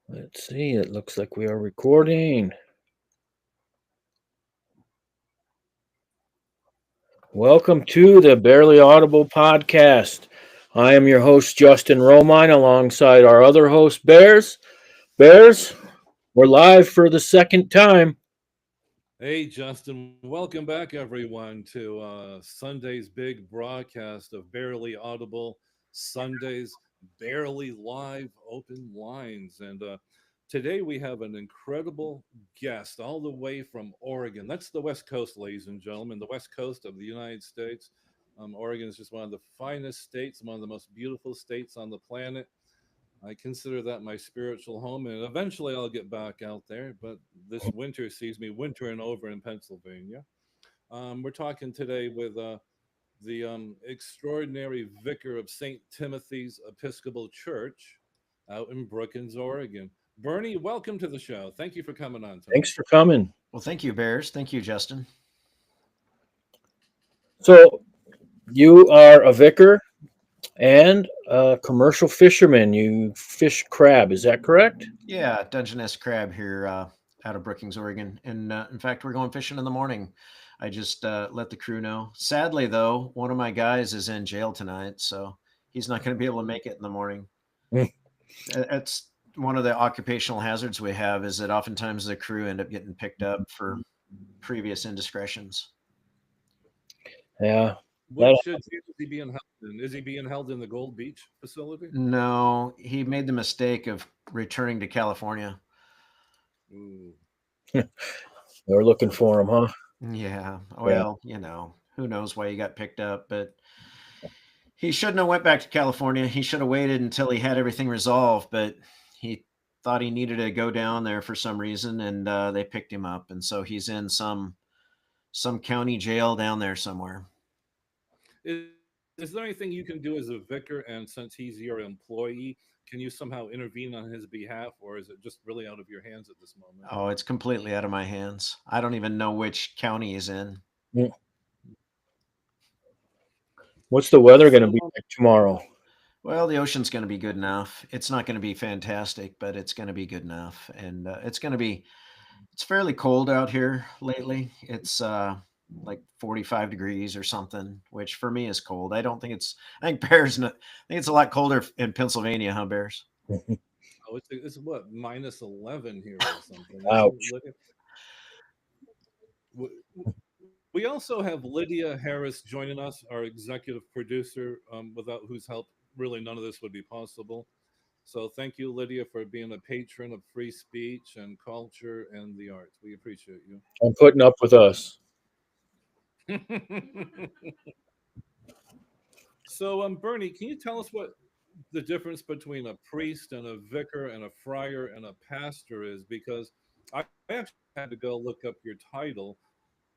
Let's see. It looks like we are recording. Welcome to the Barely Audible podcast. I am your host, Justin Romine, alongside our other host, Bears. Bears, we're live for the second time. Hey, Justin, welcome back, everyone, to Sunday's big broadcast of Barely Audible Sundays, Barely Live Open Lines. And today we have an incredible guest all the way from Oregon. That's the West Coast, ladies and gentlemen, the West Coast of the United States. Oregon is just one of the finest states, one of the most beautiful states on the planet. I consider that my spiritual home, and eventually I'll get back out there. But this winter sees me wintering over in Pennsylvania. We're talking today with the extraordinary vicar of St. Timothy's Episcopal Church out in Brookings, Oregon. Bernie, welcome to the show. Thank you for coming on Thanks tonight. for coming. Well, thank you, Bears. Thank you, Justin. So, you are a vicar and a commercial fisherman. You fish crab, is that correct? Yeah, Dungeness Crab here out of Brookings, Oregon. And in fact, we're going fishing in the morning. I just let the crew know. Sadly, though, one of my guys is in jail tonight, so he's not going to be able to make it in the morning. Hmm. It's one of the occupational hazards we have is that oftentimes the crew end up getting picked up for previous indiscretions. Yeah. That, Which jail is he being held in? Is he being held in the Gold Beach facility? No, he made the mistake of returning to California. Ooh. we're looking for him, huh? Yeah, Yeah. well, who knows why he got picked up, but he shouldn't have went back to California. He should have waited until he had everything resolved, but he thought he needed to go down there for some reason, and they picked him up, and so he's in some county jail down there somewhere. Is there anything you can do as a vicar? And since he's your employee, can you somehow intervene on his behalf, or is it just really out of your hands at this moment? Oh, it's completely out of my hands. I don't even know which county he's in. Hmm. What's the weather going to So, be like tomorrow? Well, the ocean's going to be good enough. It's not going to be fantastic, but it's going to be good enough, and it's fairly cold out here lately. It's like 45 degrees or something, which for me is cold. I think I think it's a lot colder in Pennsylvania, huh, Bears? oh, it's what, -11 here or something, isn't it, Ouch. Lydia? We also have Lydia Harris joining us, our executive producer, without whose help, really none of this would be possible. So thank you, Lydia, for being a patron of free speech and culture and the arts. We appreciate you. I'm putting up with us. So, Bernie, can you tell us what the difference between a priest and a vicar and a friar and a pastor is? Because I actually had to go look up your title,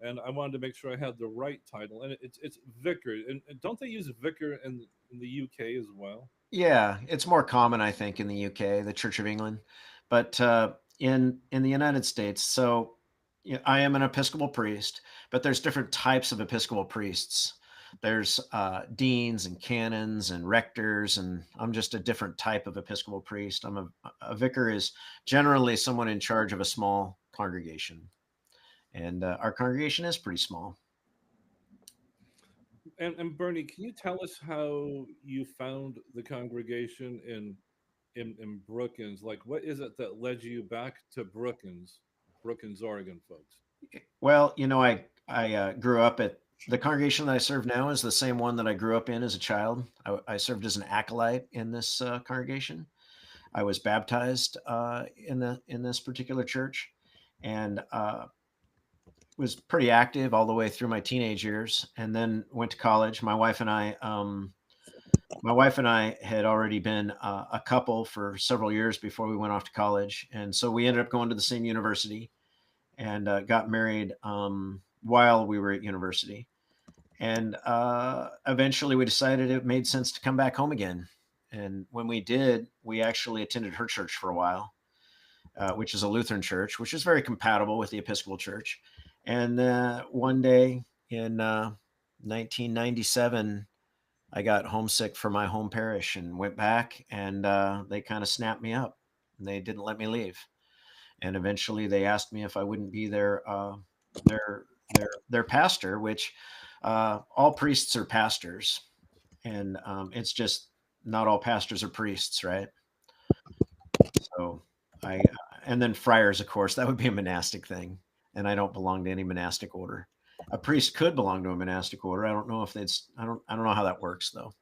and I wanted to make sure I had the right title. And it's vicar, and don't they use vicar in the UK as well? Yeah, it's more common, I think, in the UK, the Church of England, but in the United States. So, I am an Episcopal priest, but there's different types of Episcopal priests. There's deans and canons and rectors, and I'm just a different type of Episcopal priest. A vicar is generally someone in charge of a small congregation, and our congregation is pretty small. And Bernie, can you tell us how you found the congregation in Brookings? Like, what is it that led you back to Brookings, Oregon, folks? Well, I grew up at the congregation that I serve now is the same one that I grew up in as a child. I served as an acolyte in this congregation. I was baptized in this particular church, and was pretty active all the way through my teenage years, and then went to college. My wife and I had already been a couple for several years before we went off to college, and so we ended up going to the same university and got married while we were at university. And eventually we decided it made sense to come back home again. And when we did, we actually attended her church for a while, which is a Lutheran church, which is very compatible with the Episcopal Church. And one day in 1997, I got homesick for my home parish and went back, and they kind of snapped me up. and they didn't let me leave. And eventually, they asked me if I wouldn't be their pastor, which all priests are pastors, and it's just not all pastors are priests, right? So and then friars, of course, that would be a monastic thing, and I don't belong to any monastic order. A priest could belong to a monastic order. I don't know if it's I don't know how that works though.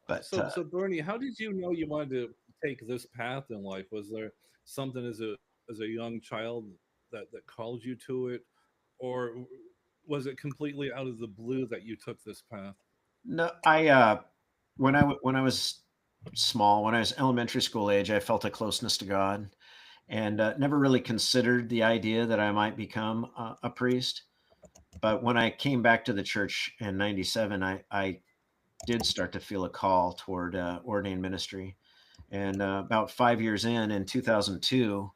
But So Bernie, how did you know you wanted to take this path in life? Was there something as a young child that called you to it, or was it completely out of the blue that you took this path? no, when I was small, when I was elementary school age, I felt a closeness to God, and never really considered the idea that I might become a priest. But when I came back to the church in '97, I did start to feel a call toward ordained ministry. And about 5 years in 2002,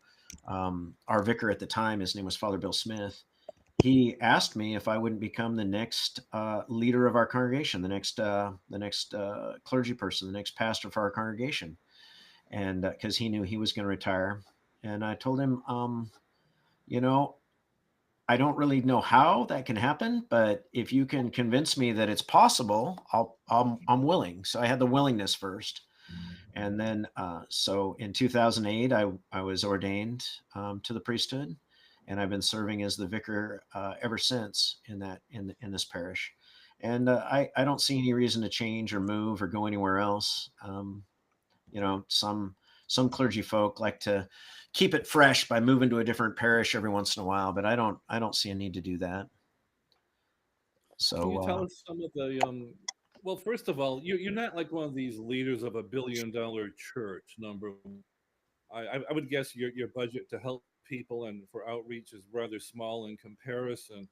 our vicar at the time, his name was Father Bill Smith, he asked me if I wouldn't become the next leader of our congregation, the next clergy person, the next pastor for our congregation, and because he knew he was going to retire. And I told him, you know, I don't really know how that can happen, but if you can convince me that it's possible, I'm willing. So I had the willingness first, and then so in 2008, I was ordained to the priesthood, and I've been serving as the vicar ever since in this parish. And I don't see any reason to change or move or go anywhere else. You know, some clergy folk like to keep it fresh by moving to a different parish every once in a while, but I don't see a need to do that. Can you So tell us some of the well, first of all, you're not like one of these leaders of $1 billion church. Number one, I would guess your budget to help people and for outreach is rather small in comparison.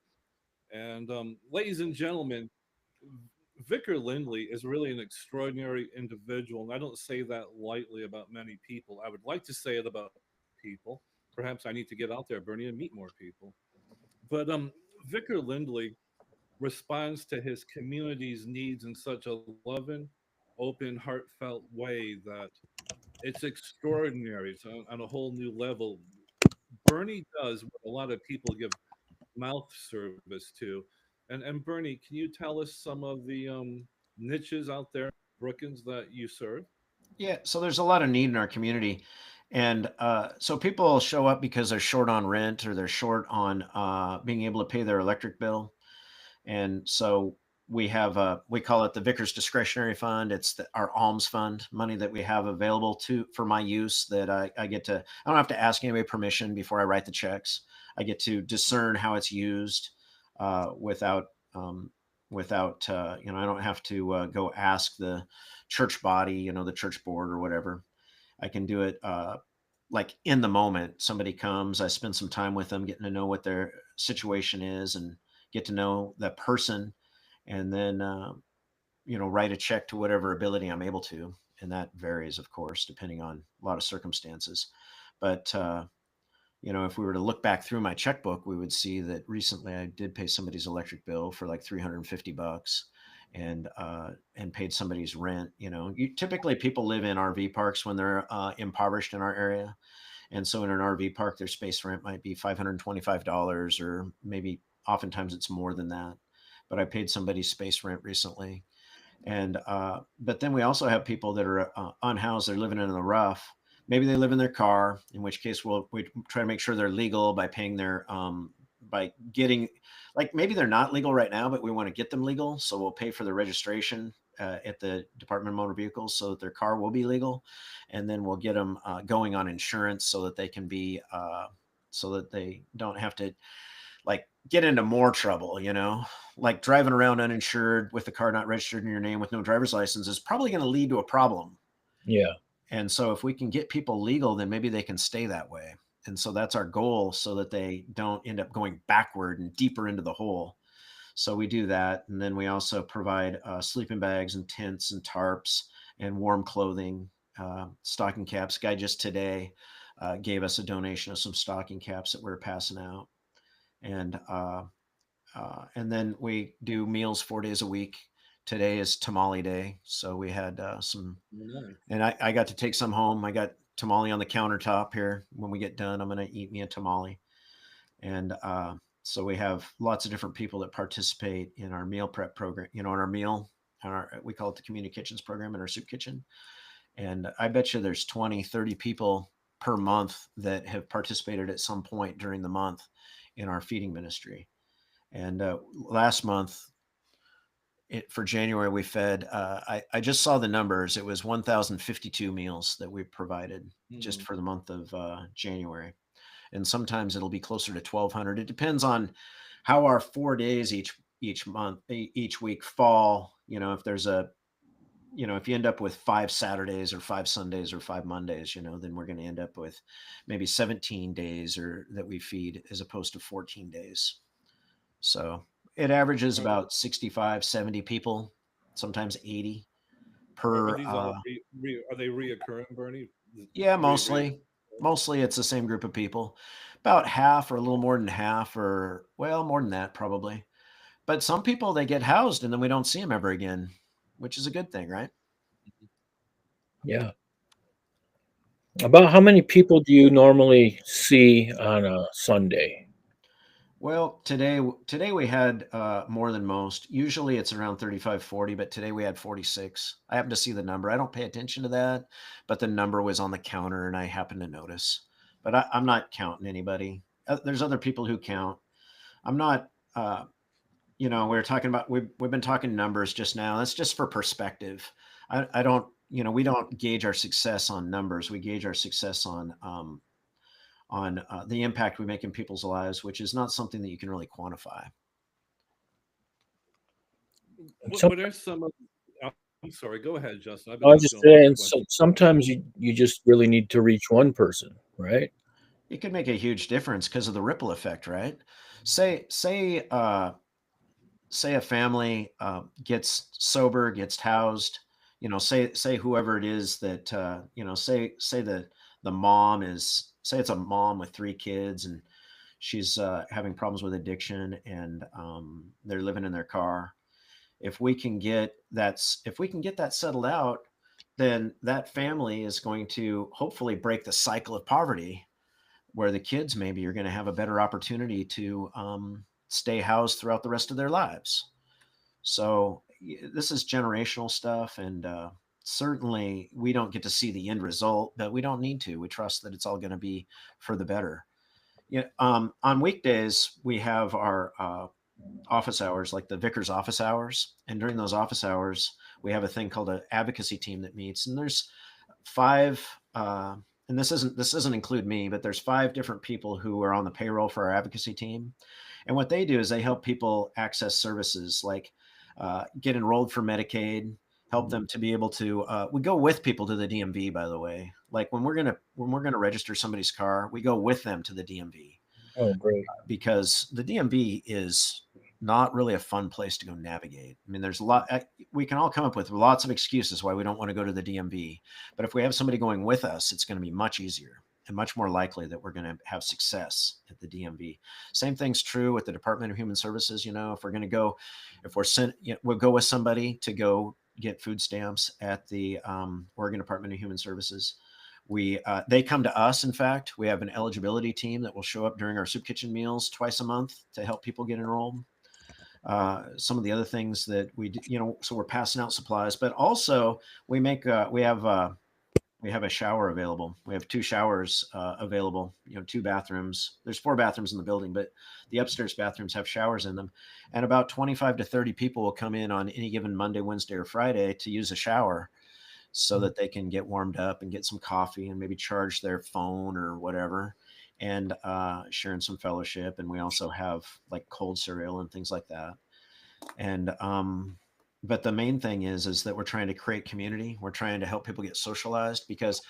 And ladies and gentlemen, Vicar Lindley is really an extraordinary individual, and I don't say that lightly about many people. I would like to say it about people. Perhaps I need to get out there, Bernie, and meet more people. But Vicar Lindley responds to his community's needs in such a loving, open, heartfelt way that it's extraordinary. It's on a whole new level. Bernie does what a lot of people give mouth service to. And Bernie, can you tell us some of the niches out there, Brookings, that you serve? yeah, so there's a lot of need in our community, and so people show up because they're short on rent or they're short on being able to pay their electric bill. And so we call it the Vicar's Discretionary Fund. It's our alms fund, money that we have available to for my use that I get to. I don't have to ask anybody permission before I write the checks. I get to discern how it's used without I don't have to go ask the church body, the church board or whatever. I can do it like in the moment. Somebody comes, I spend some time with them, getting to know what their situation is and get to know that person, and then write a check to whatever ability I'm able to, and that varies, of course, depending on a lot of circumstances. But if we were to look back through my checkbook, we would see that recently I did pay somebody's electric bill for like $350, and paid somebody's rent. Typically people live in RV parks when they're impoverished in our area, and so in an RV park, their space rent might be $525, or maybe oftentimes it's more than that. But I paid somebody's space rent recently. And but then we also have people that are unhoused. They're living in the rough. Maybe they live in their car, in which case we try to make sure they're legal by paying their by getting, like, maybe they're not legal right now, but we want to get them legal. So we'll pay for the registration at the Department of Motor Vehicles so that their car will be legal, and then we'll get them going on insurance so that they can be so that they don't have to like get into more trouble. Like driving around uninsured with the car not registered in your name with no driver's license is probably going to lead to a problem. Yeah. And so if we can get people legal, then maybe they can stay that way. And so that's our goal, so that they don't end up going backward and deeper into the hole. So we do that. And then we also provide sleeping bags and tents and tarps and warm clothing, stocking caps. Guy just today gave us a donation of some stocking caps that we're passing out. And then we do meals 4 days a week. Today is tamale day, so we had some, Nice. and I got to take some home. I got tamale on the countertop here. When we get done, I'm going to eat me a tamale. And so we have lots of different people that participate in our meal prep program, in our meal, we call it the community kitchens program in our soup kitchen. And I bet you there's 20, 30 people per month that have participated at some point during the month in our feeding ministry. And last month, for January, we fed, I just saw the numbers. It was 1,052 meals that we provided just Mm. for the month of January. And sometimes it'll be closer to 1,200. It depends on how our 4 days each month, each week fall. If there's if you end up with 5 Saturdays or 5 Sundays or 5 Mondays, then we're going to end up with maybe 17 days or that we feed as opposed to 14 days. So it averages Are, about 65, 70 people, sometimes 80 are per. these all are they reoccurring, Bernie? Yeah, Re mostly it's the same group of people, about half or a little more than half, or well, more than that probably. But some people, they get housed and then we don't see them ever again, which is a good thing, right? Yeah. About how many people do you normally see on a Sunday? Well, today we had more than most. Usually it's around 35, 40, but today we had 46. I happened to see the number. I don't pay attention to that, but the number was on the counter and I happened to notice. But I'm not counting anybody. There's other people who count. I'm not. We were talking about, we've been talking numbers just now. That's just for perspective. I don't. We don't gauge our success on numbers. We gauge our success on the impact we make in people's lives, which is not something that you can really quantify. What Some, what are some of I'm sorry, go ahead, Justin. I've I been was asking just a lot of saying, questions. sometimes you just really need to reach one person, right? It could make a huge difference because of the ripple effect, right? Say a family gets sober, gets housed. Say whoever it is that say the mom is, say it's a mom with 3 kids and she's having problems with addiction, and they're living in their car. If we can get that settled out, then that family is going to hopefully break the cycle of poverty, where the kids maybe are going to have a better opportunity to stay housed throughout the rest of their lives. So this is generational stuff, and certainly we don't get to see the end result, but we don't need to. We trust that it's all going to be for the better. Yeah. On weekdays we have our office hours, like the vicar's office hours, and during those office hours we have a thing called an advocacy team that meets, and there's 5 and this doesn't include me, but there's 5 different people who are on the payroll for our advocacy team. And what they do is they help people access services like get enrolled for Medicaid, help them to be able to. We go with people to the DMV, by the way. Like when we're gonna register somebody's car, we go with them to the DMV, Oh, great. because the DMV is not really a fun place to go navigate. I mean, there's a lot. We can all come up with lots of excuses why we don't want to go to the DMV, but if we have somebody going with us, it's going to be much easier and much more likely that we're going to have success at the DMV. Same thing's true with the Department of Human Services. If we're going to go, if we're sent, we'll go with somebody to go get food stamps at the Oregon Department of Human Services. They come to us. In fact, we have an eligibility team that will show up during our soup kitchen meals twice a month to help people get enrolled. Some of the other things that we do, so we're passing out supplies, but also we have a shower available. We have 2 showers available. 2 bathrooms. There's 4 bathrooms in the building, but the upstairs bathrooms have showers in them. And about 25 to 30 people will come in on any given Monday, Wednesday, or Friday to use a shower, so that they can get warmed up and get some coffee and maybe charge their phone or whatever, and sharing some fellowship. And we also have like cold cereal and things like that. And but the main thing is that we're trying to create community. We're trying to help people get socialized, because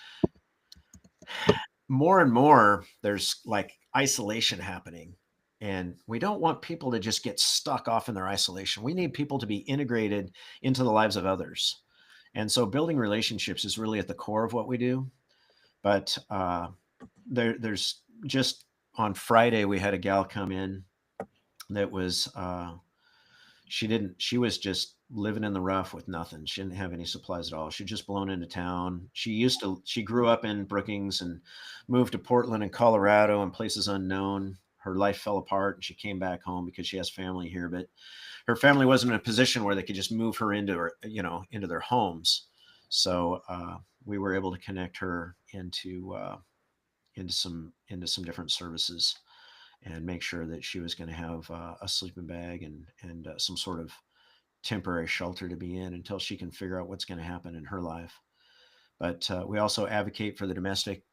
more and more there's like isolation happening, and we don't want people to just get stuck off in their isolation. We need people to be integrated into the lives of others. And so building relationships is really at the core of what we do. But there's just on Friday, we had a gal come in that was, she was just living in the rough with nothing. She didn't have any supplies at all. She'd just blown into town. She grew up in Brookings and moved to Portland and Colorado and places unknown. Her life fell apart and she came back home because she has family here, but her family wasn't in a position where they could just move her into their homes. So we were able to connect her into some different services and make sure that she was going to have a sleeping bag and some sort of temporary shelter to be in until she can figure out what's going to happen in her life. But we also advocate for the domestic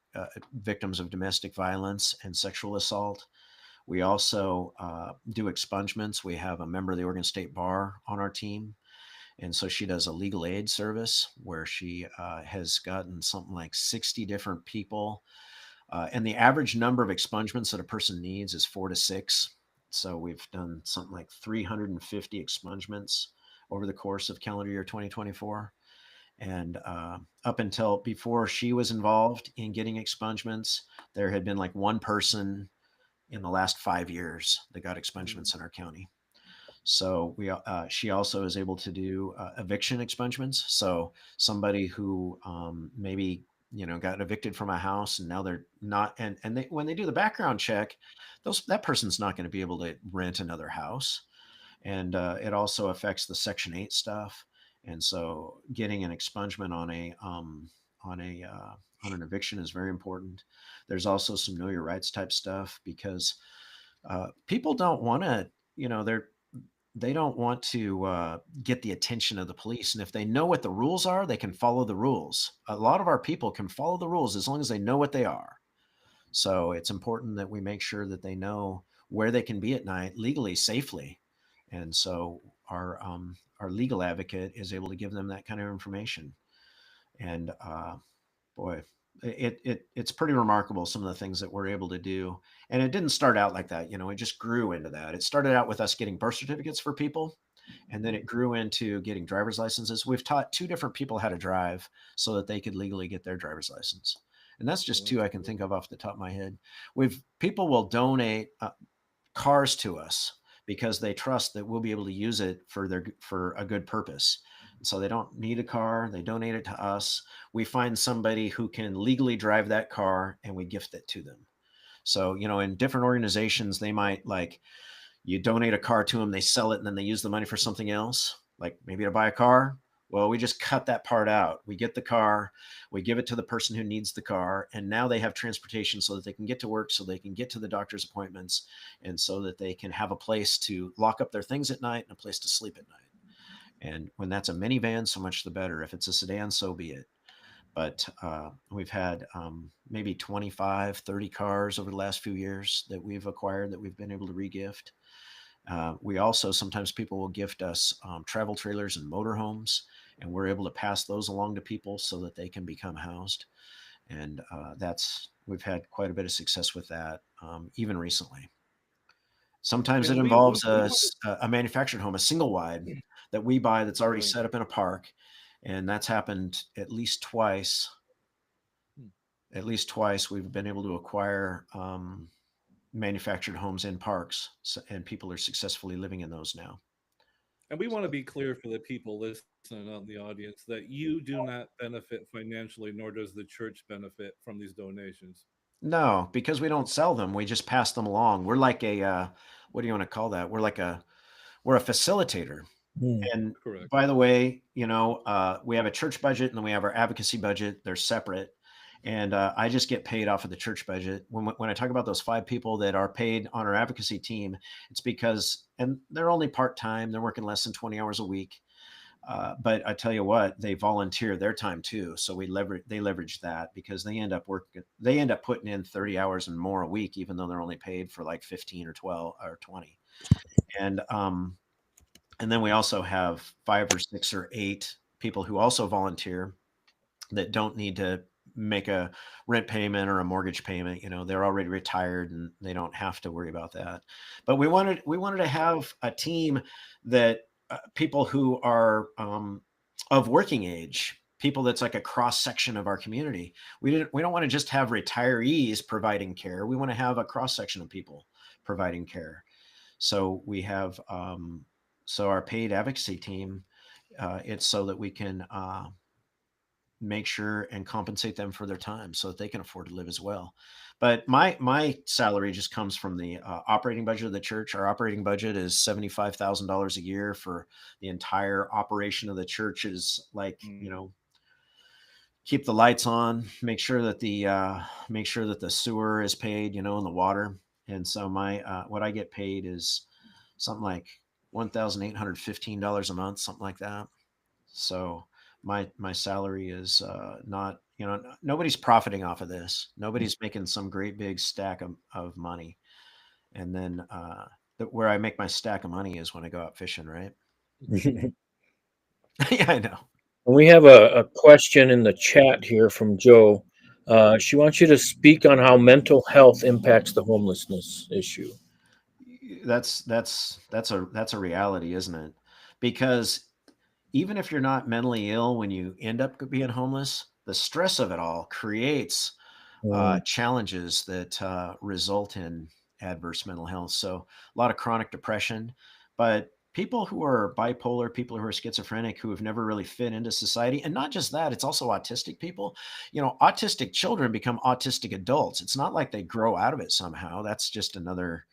victims of domestic violence and sexual assault. We also do expungements. We have a member of the Oregon State Bar on our team. And so she does a legal aid service where she has gotten something like 60 different people. And the average number of expungements that a person needs is 4 to 6. So we've done something like 350 expungements over the course of calendar year 2024. And up until before she was involved in getting expungements, there had been like one person in the last 5 years that got expungements in our county. So she also is able to do eviction expungements. So somebody who maybe got evicted from a house and now they're not, and when they do the background check, that person's not going to be able to rent another house, and it also affects the Section 8 stuff. And so getting an expungement on an eviction is very important. There's also some know your rights type stuff because people don't want to, they don't want to get the attention of the police. And if they know what the rules are, they can follow the rules. A lot of our people can follow the rules as long as they know what they are. So it's important that we make sure that they know where they can be at night legally, safely. And so our legal advocate is able to give them that kind of information. And boy, it's pretty remarkable some of the things that we're able to do. And it didn't start out like that, it just grew into that. It started out with us getting birth certificates for people, and then it grew into getting driver's licenses. We've taught 2 different people how to drive so that they could legally get their driver's license. And that's just 2 I can think of off the top of my head. People will donate cars to us because they trust that we'll be able to use it for a good purpose. So they don't need a car. They donate it to us. We find somebody who can legally drive that car and we gift it to them. So, in different organizations, they might you donate a car to them, they sell it, and then they use the money for something else, like maybe to buy a car. Well, we just cut that part out. We get the car, we give it to the person who needs the car, and now they have transportation so that they can get to work, so they can get to the doctor's appointments, and so that they can have a place to lock up their things at night and a place to sleep at night. And when that's a minivan, so much the better. If it's a sedan, so be it. But we've had maybe 25, 30 cars over the last few years that we've acquired that we've been able to regift. We also, sometimes people will gift us travel trailers and motorhomes, and we're able to pass those along to people so that they can become housed. And we've had quite a bit of success with that, even recently. Sometimes it And involves a manufactured home, a single wide that we buy that's already Right. set up in a park. And that's happened at least twice. At least twice we've been able to acquire manufactured homes in parks, and people are successfully living in those now. And we want to be clear for the people listening out in the audience that you do not benefit financially, nor does the church benefit from these donations. No, because we don't sell them. We just pass them along. We're like what do you want to call that? We're a facilitator. Hmm. And Correct. by the way, we have a church budget and then we have our advocacy budget. They're separate. And I just get paid off of the church budget. When I talk about those 5 people that are paid on our advocacy team, it's because, and they're only part-time, they're working less than 20 hours a week. But I tell you what, they volunteer their time too. So they leverage that because they end up putting in 30 hours and more a week, even though they're only paid for like 15 or 12 or 20. And then we also have 5 or 6 or 8 people who also volunteer that don't need to make a rent payment or a mortgage payment. They're already retired and they don't have to worry about that. But we wanted to have a team that people who are of working age, people that's like a cross section of our community. We don't want to just have retirees providing care. We want to have a cross section of people providing care. So we have so our paid advocacy team it's so that we can make sure and compensate them for their time so that they can afford to live as well. But my salary just comes from the operating budget of the church. Our operating budget is $75,000 a year for the entire operation of the church. Is like, keep the lights on, make sure that the sewer is paid, and the water. And so my what I get paid is something like $1,815 a month, something like that. So my salary is not, nobody's profiting off of this. Nobody's making some great big stack of money. And then where I make my stack of money is when I go out fishing, right? And Yeah, I know. we have a question in the chat here from Joe. She wants you to speak on how mental health impacts the homelessness issue. That's a reality, isn't it? Because even if you're not mentally ill when you end up being homeless, the stress of it all creates Mm, challenges that result in adverse mental health. So a lot of chronic depression, but people who are bipolar, people who are schizophrenic, who have never really fit into society, and not just that, it's also autistic people. Autistic children become autistic adults. It's not like they grow out of it somehow. That's just another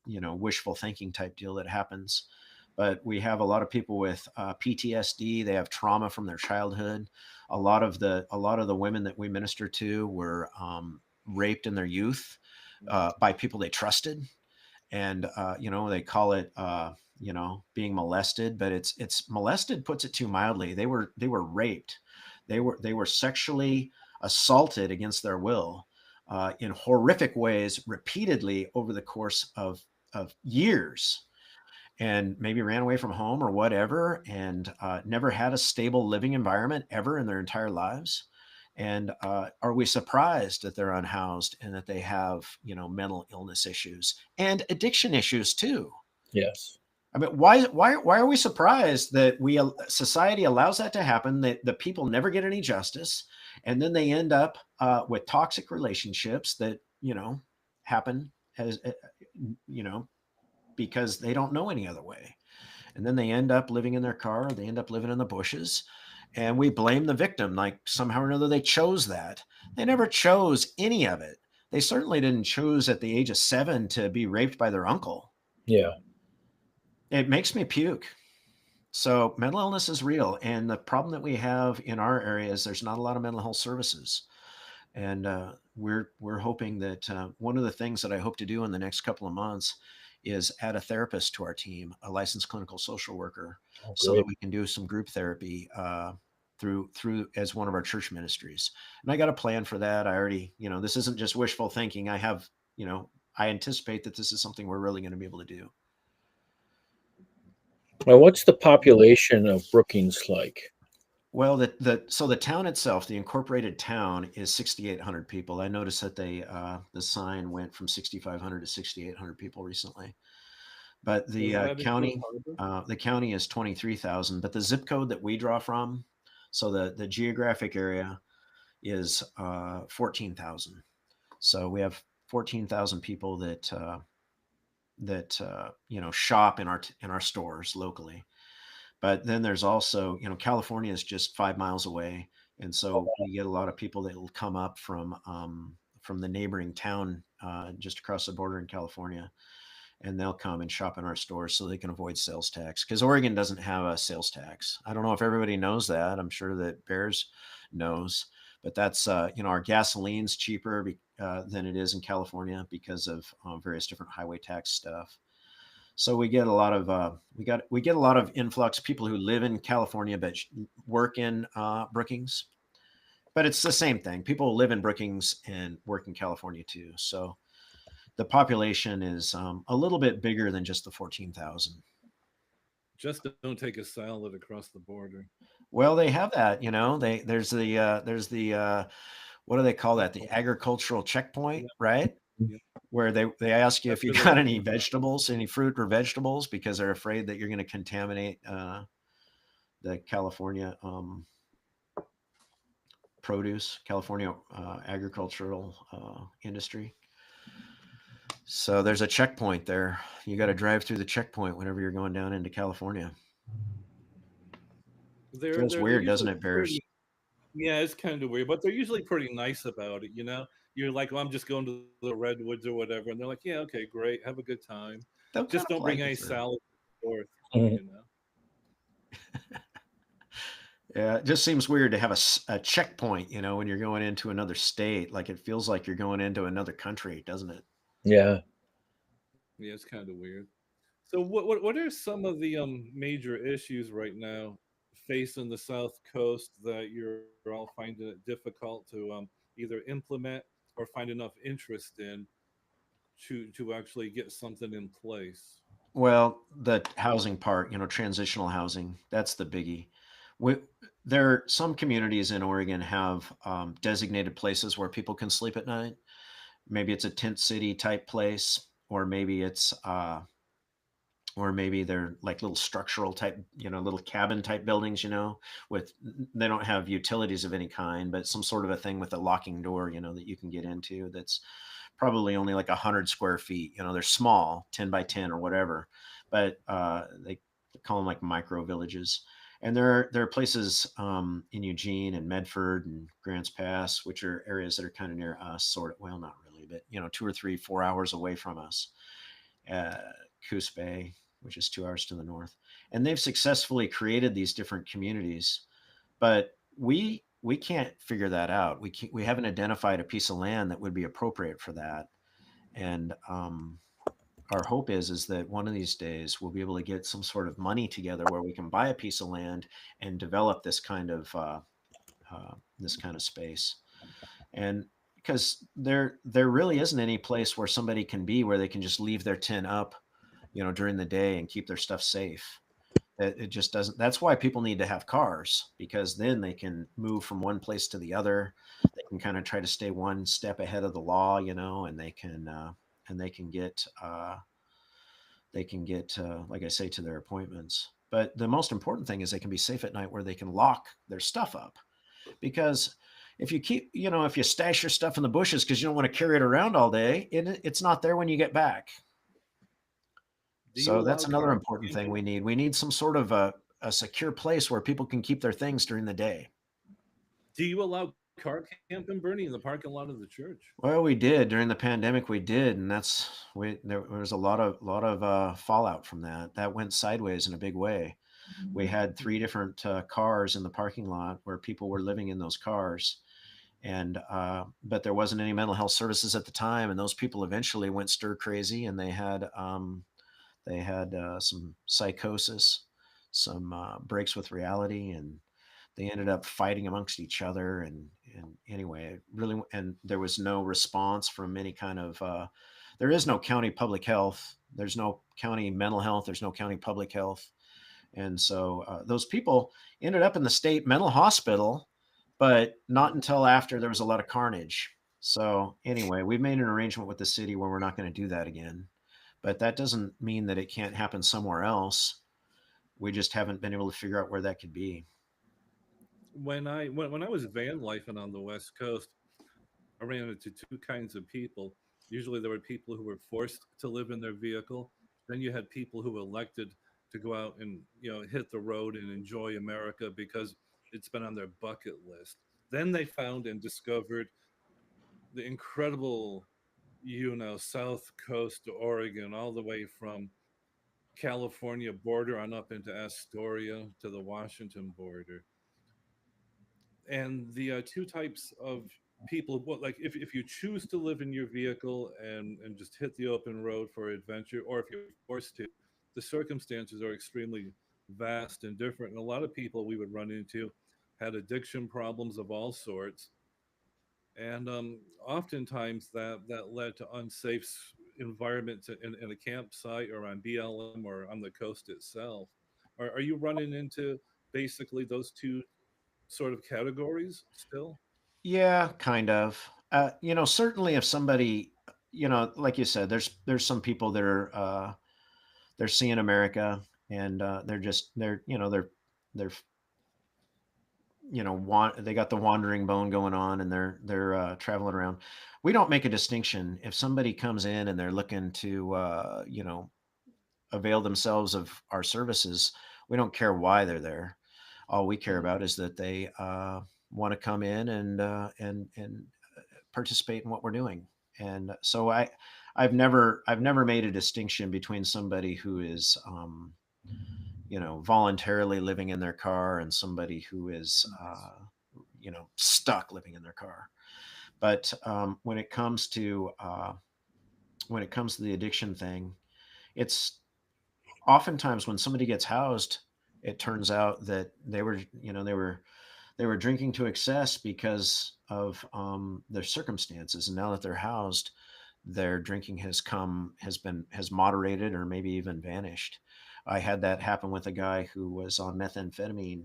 wishful thinking type deal that happens. But we have a lot of people with PTSD. They have trauma from their childhood. A lot of the women that we minister to were raped in their youth by people they trusted, and they call it being molested, but it's molested puts it too mildly. They were raped. They were sexually assaulted against their will in horrific ways repeatedly over the course of years, and maybe ran away from home or whatever, and never had a stable living environment ever in their entire lives. And are we surprised that they're unhoused and that they have, mental illness issues and addiction issues too? yes. I mean, why are we surprised that society allows that to happen? That the people never get any justice, and then they end up with toxic relationships that happen as you know because they don't know any other way. And then they end up living in their car, or they end up living in the bushes. And we blame the victim, like somehow or another they chose that. They never chose any of it. They certainly didn't choose at the age of 7 to be raped by their uncle. Yeah. It makes me puke. So mental illness is real. And the problem that we have in our area is there's not a lot of mental health services. And we're hoping that one of the things that I hope to do in the next couple of months is add a therapist to our team, a licensed clinical social worker, Oh, so that great. we can do some group therapy through as one of our church ministries. And I got a plan for that. I already, this isn't just wishful thinking. I anticipate that this is something we're really going to be able to do. Now, what's the population of Brookings like? Well, the town itself, the incorporated town, is 6,800 people. I noticed that the sign went from 6,500 to 6,800 people recently. But Does the that include county, Harbor? the county is 23,000. But the zip code that we draw from, so the geographic area is 14,000. So we have 14,000 people that shop in our stores locally. But then there's also, California is just 5 miles away, and so we get a lot of people that will come up from the neighboring town just across the border in California, and they'll come and shop in our stores so they can avoid sales tax, because Oregon doesn't have a sales tax. I don't know if everybody knows that. I'm sure that Bears knows, but that's our gasoline's cheaper than it is in California because of various different highway tax stuff. So we get a lot of we get a lot of influx people who live in California but work in Brookings. But it's the same thing. People live in Brookings and work in California too. So the population is a little bit bigger than just the 14,000. Just don't take a salad across the border. Well, they have that. There's the what do they call that? The agricultural checkpoint, Yeah, right? yeah. Where they ask you if That's you where got they any come from. vegetables, any fruit or vegetables, because they're afraid that you're going to contaminate the California California agricultural industry. So there's a checkpoint there. You got to drive through the checkpoint whenever you're going down into California. Feels they're weird, doesn't usually it, Bears? pretty. Yeah, it's kind of weird, but they're usually pretty nice about it. You know, you're like, "Oh, I'm just going to the redwoods or whatever," and they're like, "Yeah, okay, great, have a good time. They'll kind Just of don't bring polite you any through. salad forth." Mhm. You know. Yeah, it just seems weird to have a checkpoint, when you're going into another state. Like it feels like you're going into another country, doesn't it? Yeah. Yeah, it's kind of weird. So, what are some of the major issues right now facing the South Coast that you're all finding it difficult to either implement or find enough interest in to actually get something in place? Well, the housing part, transitional housing, that's the biggie. We, there, some communities in Oregon have designated places where people can sleep at night. Maybe it's a tent city type place, or maybe they're like little structural type, little cabin type buildings, with they don't have utilities of any kind, but some sort of a thing with a locking door, that you can get into. That's probably only like 100 square feet. They're small, 10 by 10 or whatever, but they call them like micro villages. And there are places in Eugene and Medford and Grants Pass, which are areas that are kind of near us, sort of. Well, not really, but 2 or 3, 4 hours away from us. Uh, Coos Bay, which is 2 hours to the north, and they've successfully created these different communities. But we can't figure that out. We haven't identified a piece of land that would be appropriate for that. And our hope is that one of these days we'll be able to get some sort of money together where we can buy a piece of land and develop this kind of space. And because there really isn't any place where somebody can be where they can just leave their tent up, during the day and keep their stuff safe. It just doesn't. That's why people need to have cars, because then they can move from one place to the other. They can kind of try to stay one step ahead of the law, and they can like I say, to their appointments. But the most important thing is they can be safe at night where they can lock their stuff up. Because if you stash your stuff in the bushes because you don't want to carry it around all day, it's not there when you get back. Do you So that's allow another car important thing camping? we need. We need some sort of a secure place where people can keep their things during the day. Do you allow car camping, Bernie, in the parking lot of the church? Well, we did during the pandemic. We did, and there was a lot of fallout from that. That went sideways in a big way. We had three different cars in the parking lot where people were living in those cars, and but there wasn't any mental health services at the time, and those people eventually went stir crazy, and they had some psychosis, some breaks with reality, and they ended up fighting amongst each other. And anyway, it really, and there was no response from any kind of. There is no county public health. There's no county mental health. There's no county public health. And so those people ended up in the state mental hospital, but not until after there was a lot of carnage. So anyway, we've made an arrangement with the city where we're not going to do that again. But that doesn't mean that it can't happen somewhere else. We just haven't been able to figure out where that could be. When I was van lifing on the West Coast, I ran into two kinds of people. Usually, there were people who were forced to live in their vehicle. Then you had people who elected to go out and hit the road and enjoy America because it's been on their bucket list. Then they found and discovered the incredible, South Coast to Oregon, all the way from California border on up into Astoria to the Washington border. And the two types of people, what, like if you choose to live in your vehicle and just hit the open road for adventure, or if you're forced to, the circumstances are extremely vast and different. And a lot of people we would run into had addiction problems of all sorts, and oftentimes that led to unsafe environments in a campsite or on BLM or on the coast itself. Are you running into basically those two sort of categories still? Yeah, kind of. Certainly if somebody, like you said, there's some people that are they're seeing America, and they're they got the wandering bone going on, and they're traveling around. We don't make a distinction if somebody comes in and they're looking to avail themselves of our services. We don't care why they're there. All we care Mm. about is that they want to come in and participate in what we're doing. And so I've never made a distinction between somebody who is voluntarily living in their car and somebody who is stuck living in their car. But when it comes to the addiction thing, it's oftentimes when somebody gets housed, it turns out that they were drinking to excess because of their circumstances, and now that they're housed, their drinking has moderated or maybe even vanished. I had that happen with a guy who was on methamphetamine.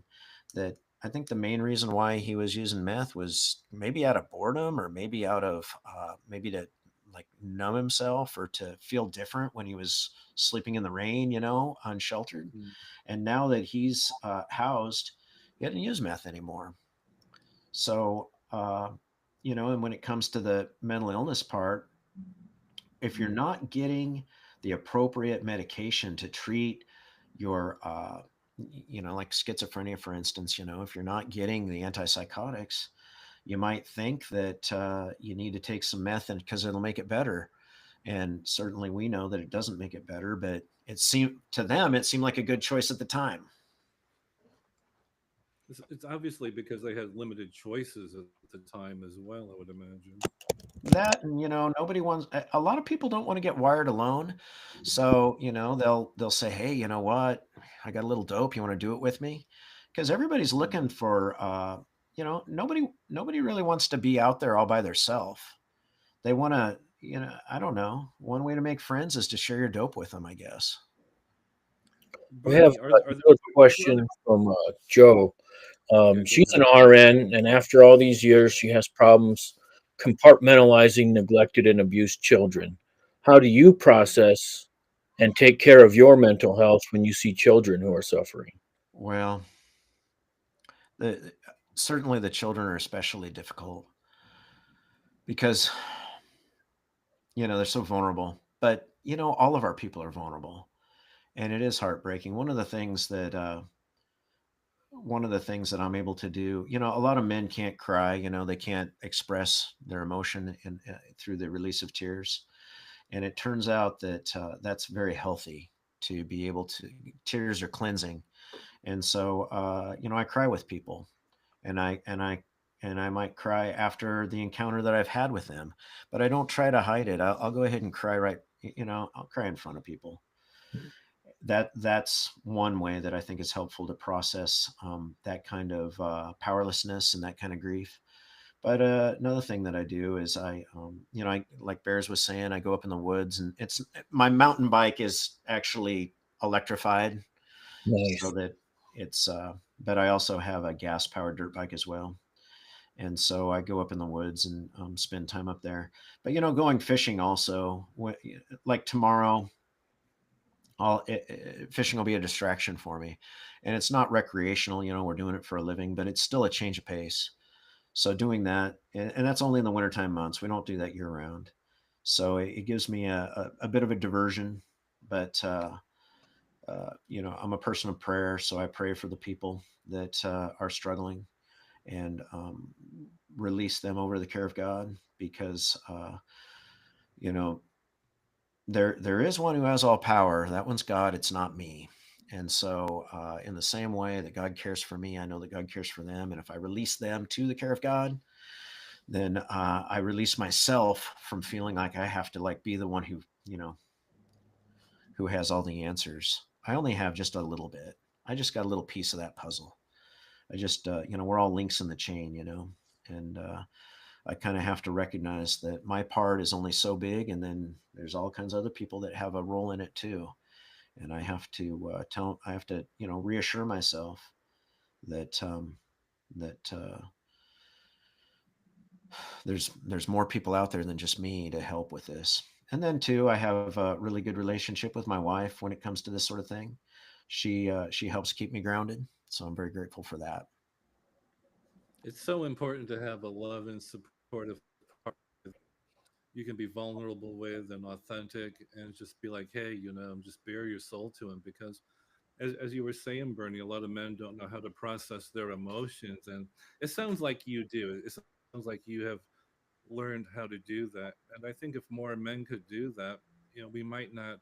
That I think the main reason why he was using meth was maybe out of boredom, or maybe out of maybe to like numb himself or to feel different when he was sleeping in the rain, unsheltered. Mm. And now that he's housed, he doesn't use meth anymore. So, and when it comes to the mental illness part, if you're Mm. not getting the appropriate medication to treat your, like schizophrenia, for instance, if you're not getting the antipsychotics, you might think that you need to take some meth and because it'll make it better. And certainly we know that it doesn't make it better, but it seemed like a good choice at the time. It's obviously because they had limited choices at the time as well, I would imagine. That, and nobody wants, a lot of people don't want to get wired alone. So they'll say, hey, you know what, I got a little dope, you want to do it with me? Because everybody's Mm. looking for nobody really wants to be out there all by themselves. They want to, I don't know, one way to make friends is to share your dope with them, I guess. We have Bernie, are a there other? question from Joe. Yeah, go She's an ahead. RN, and after all these years, she has problems compartmentalizing neglected and abused children. How do you process and take care of your mental health when you see children who are suffering? Well, the certainly the children are especially difficult because they're so vulnerable. But all of our people are vulnerable, and it is heartbreaking. One of the things that I'm able to do, a lot of men can't cry. They can't express their emotion through the release of tears, and it turns out that that's very healthy to be able to. Tears are cleansing, and so I cry with people, and I might cry after the encounter that I've had with them, but I don't try to hide it. I'll go ahead and cry right. I'll cry in front of people. That's one way that I think is helpful to process that kind of powerlessness and that kind of grief. But another thing that I do is I like Bears was saying, I go up in the woods, and it's my mountain bike is actually electrified, so Nice. that it's. But I also have a gas powered dirt bike as well, and so I go up in the woods and spend time up there. But going fishing also, like tomorrow, fishing will be a distraction for me, and it's not recreational. We're doing it for a living, but it's still a change of pace. So doing that, and that's only in the wintertime months. We don't do that year round. So it gives me a bit of a diversion. But I'm a person of prayer, so I pray for the people that are struggling, and release them over the care of God, because you know there is one who has all power. That one's God. It's not me. And so, in the same way that God cares for me, I know that God cares for them. And if I release them to the care of God, then I release myself from feeling like I have to like be the one who has all the answers. I only have just a little bit. I just got a little piece of that puzzle. I just we're all links in the chain, and I kind of have to recognize that my part is only so big, and then there's all kinds of other people that have a role in it too. And I have to reassure myself that there's more people out there than just me to help with this. And then too, I have a really good relationship with my wife when it comes to this sort of thing. She helps keep me grounded, so I'm very grateful for that. It's so important to have a love and supportive partner you can be vulnerable with and authentic and just be like, hey, just bare your soul to him because as you were saying, Bernie, a lot of men don't know how to process their emotions, and it sounds like you do. It sounds like you have learned how to do that, and I think if more men could do that, we might not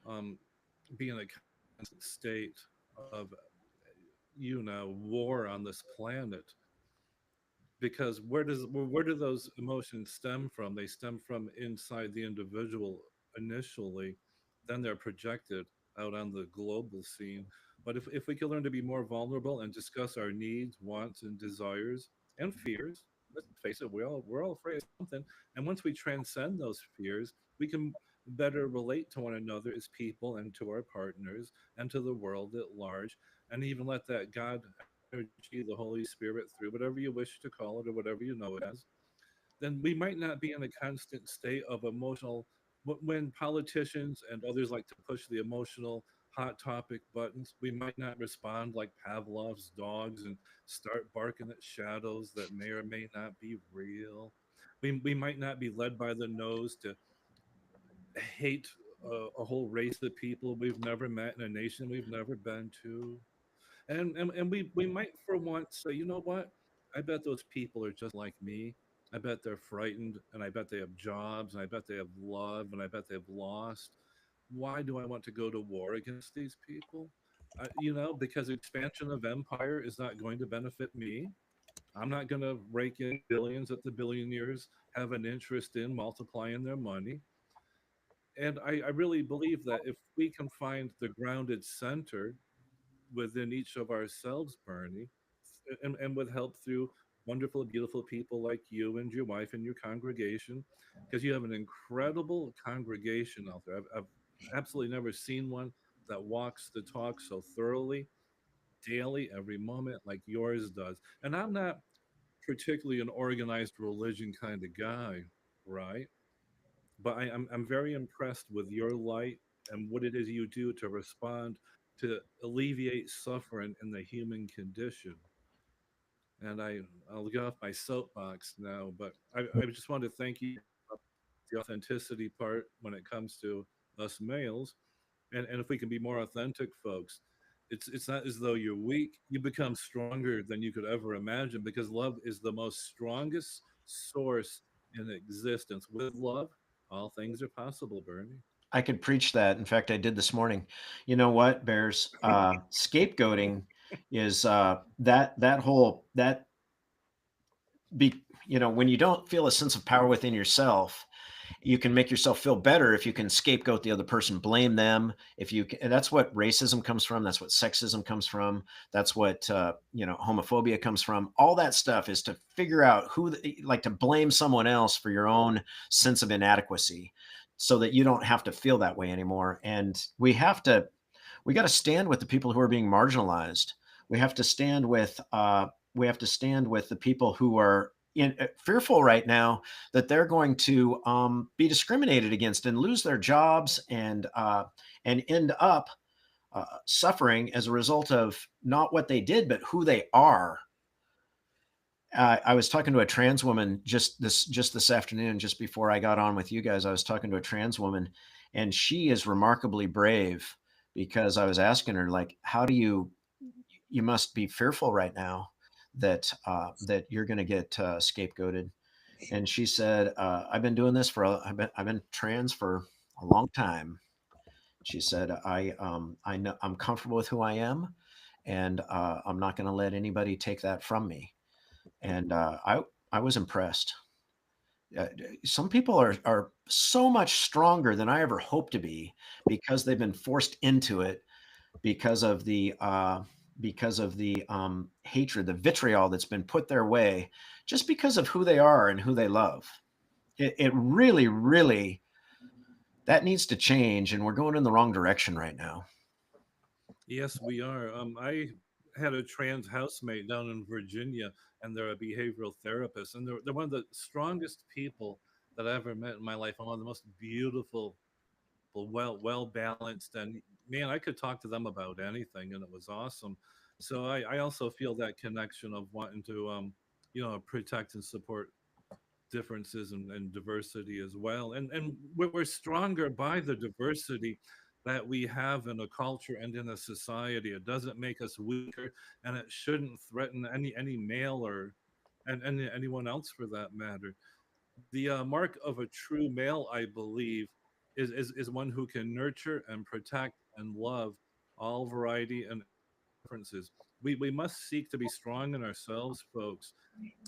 um, be in a constant state of war on this planet, because where do those emotions stem from? They stem from inside the individual initially, then they're projected out on the global scene. But if we can learn to be more vulnerable and discuss our needs, wants, and desires and fears, let's face it, we're all afraid of something. And once we transcend those fears, we can better relate to one another as people and to our partners and to the world at large, and even let that God energy, the Holy Spirit, through whatever you wish to call it or whatever you know it as, then we might not be in a constant state of emotional. When politicians and others like to push the emotional hot topic buttons, we might not respond like Pavlov's dogs and start barking at shadows that may or may not be real. We might not be led by the nose to hate a whole race of people we've never met in a nation we've never been to. And we might for once say, you know what? I bet those people are just like me. I bet they're frightened, and I bet they have jobs, and I bet they have love, and I bet they've lost. Why do I want to go to war against these people? Because expansion of empire is not going to benefit me. I'm not going to rake in billions that the billionaires have an interest in multiplying their money. And I really believe that if we can find the grounded center within each of ourselves, Bernie, and with help through wonderful, beautiful people like you and your wife and your congregation, because you have an incredible congregation out there. I've absolutely never seen one that walks the talk so thoroughly, daily, every moment, like yours does. And I'm not particularly an organized religion kind of guy, right? But I'm very impressed with your light and what it is you do to respond to alleviate suffering in the human condition. And I'll get off my soapbox now, but I just want to thank you for the authenticity part when it comes to us males, and if we can be more authentic, folks, it's not as though you're weak. You become stronger than you could ever imagine, because love is the most strongest source in existence. With love, all things are possible, Bernie. I could preach that. In fact, I did this morning. You know what, Bears? Scapegoating is that whole that be when you don't feel a sense of power within yourself, you can make yourself feel better if you can scapegoat the other person, blame them. If you can, and that's what racism comes from. That's what sexism comes from. That's what homophobia comes from. All that stuff is to figure out like to blame someone else for your own sense of inadequacy, so that you don't have to feel that way anymore. And we got to stand with the people who are being marginalized. We have to stand with the people who are fearful right now that they're going to be discriminated against and lose their jobs and end up suffering as a result of not what they did, but who they are. I was talking to a trans woman just this afternoon, just before I got on with you guys. I was talking to a trans woman, and she is remarkably brave, because I was asking her, like, how do you must be fearful right now that you're going to get scapegoated. And she said, I've been doing this I've been trans for a long time. She said, I know I'm comfortable with who I am, and I'm not going to let anybody take that from me. And I was impressed. Uh, some people are so much stronger than I ever hoped to be, because they've been forced into it, because of the hatred, the vitriol that's been put their way, just because of who they are and who they love. It really, really, that needs to change, and we're going in the wrong direction right now. Yes, we are. I had a trans housemate down in Virginia, and they're a behavioral therapist, and they're one of the strongest people that I ever met in my life, and one of the most beautiful people, well balanced, and man, I could talk to them about anything, and it was awesome. So I also feel that connection of wanting to protect and support differences and diversity as well, and we're stronger by the diversity, that we have in a culture and in a society. It doesn't make us weaker, and it shouldn't threaten any male or and anyone else for that matter. The mark of a true male, I believe, is one who can nurture and protect and love all variety and differences. We must seek to be strong in ourselves, folks,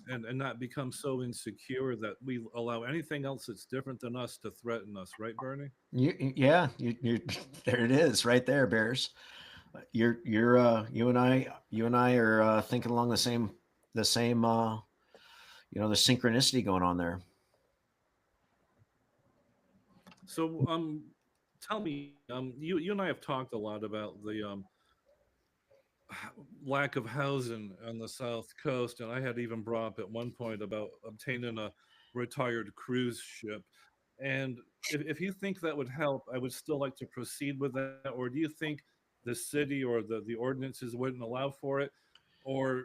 and not become so insecure that we allow anything else that's different than us to threaten us. Right, Bernie? Yeah, you there it is, right there, Bears. You and I are thinking along the same the synchronicity going on there. So, tell me, you and I have talked a lot about the lack of housing on the south coast, and I had even brought up at one point about obtaining a retired cruise ship. And if you think that would help, I would still like to proceed with that. Or do you think the city or the ordinances wouldn't allow for it? Or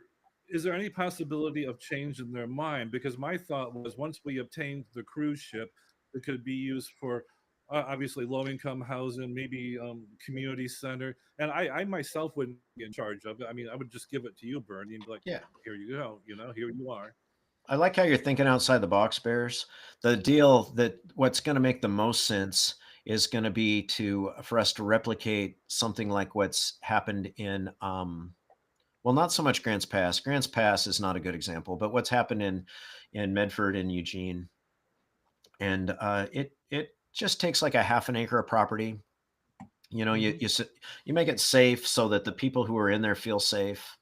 is there any possibility of change in their mind? Because my thought was once we obtained the cruise ship, it could be used for obviously low income housing, maybe community center. And I myself wouldn't be in charge of it. I mean, I would just give it to you, Bernie, and be like, Yeah. here you go, here you are. I like how you're thinking outside the box, Bears. The deal that what's going to make the most sense is going to be to for us to replicate something like what's happened in well, not so much Grants Pass. Grants Pass is not a good example, but what's happened in Medford and Eugene, and it just takes like a half an acre of property. You know, Hmm. you make it safe so that the people who are in there feel safe.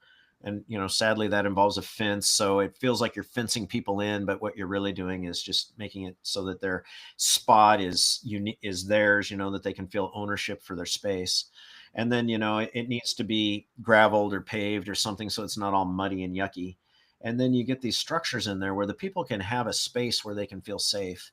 And sadly, that involves a fence, so it feels like you're fencing people in. But what you're really doing is just making it so that their spot is unique, is theirs. That they can feel ownership for their space. And then it needs to be graveled or paved or something so it's not all muddy and yucky. And then you get these structures in there where the people can have a space where they can feel safe.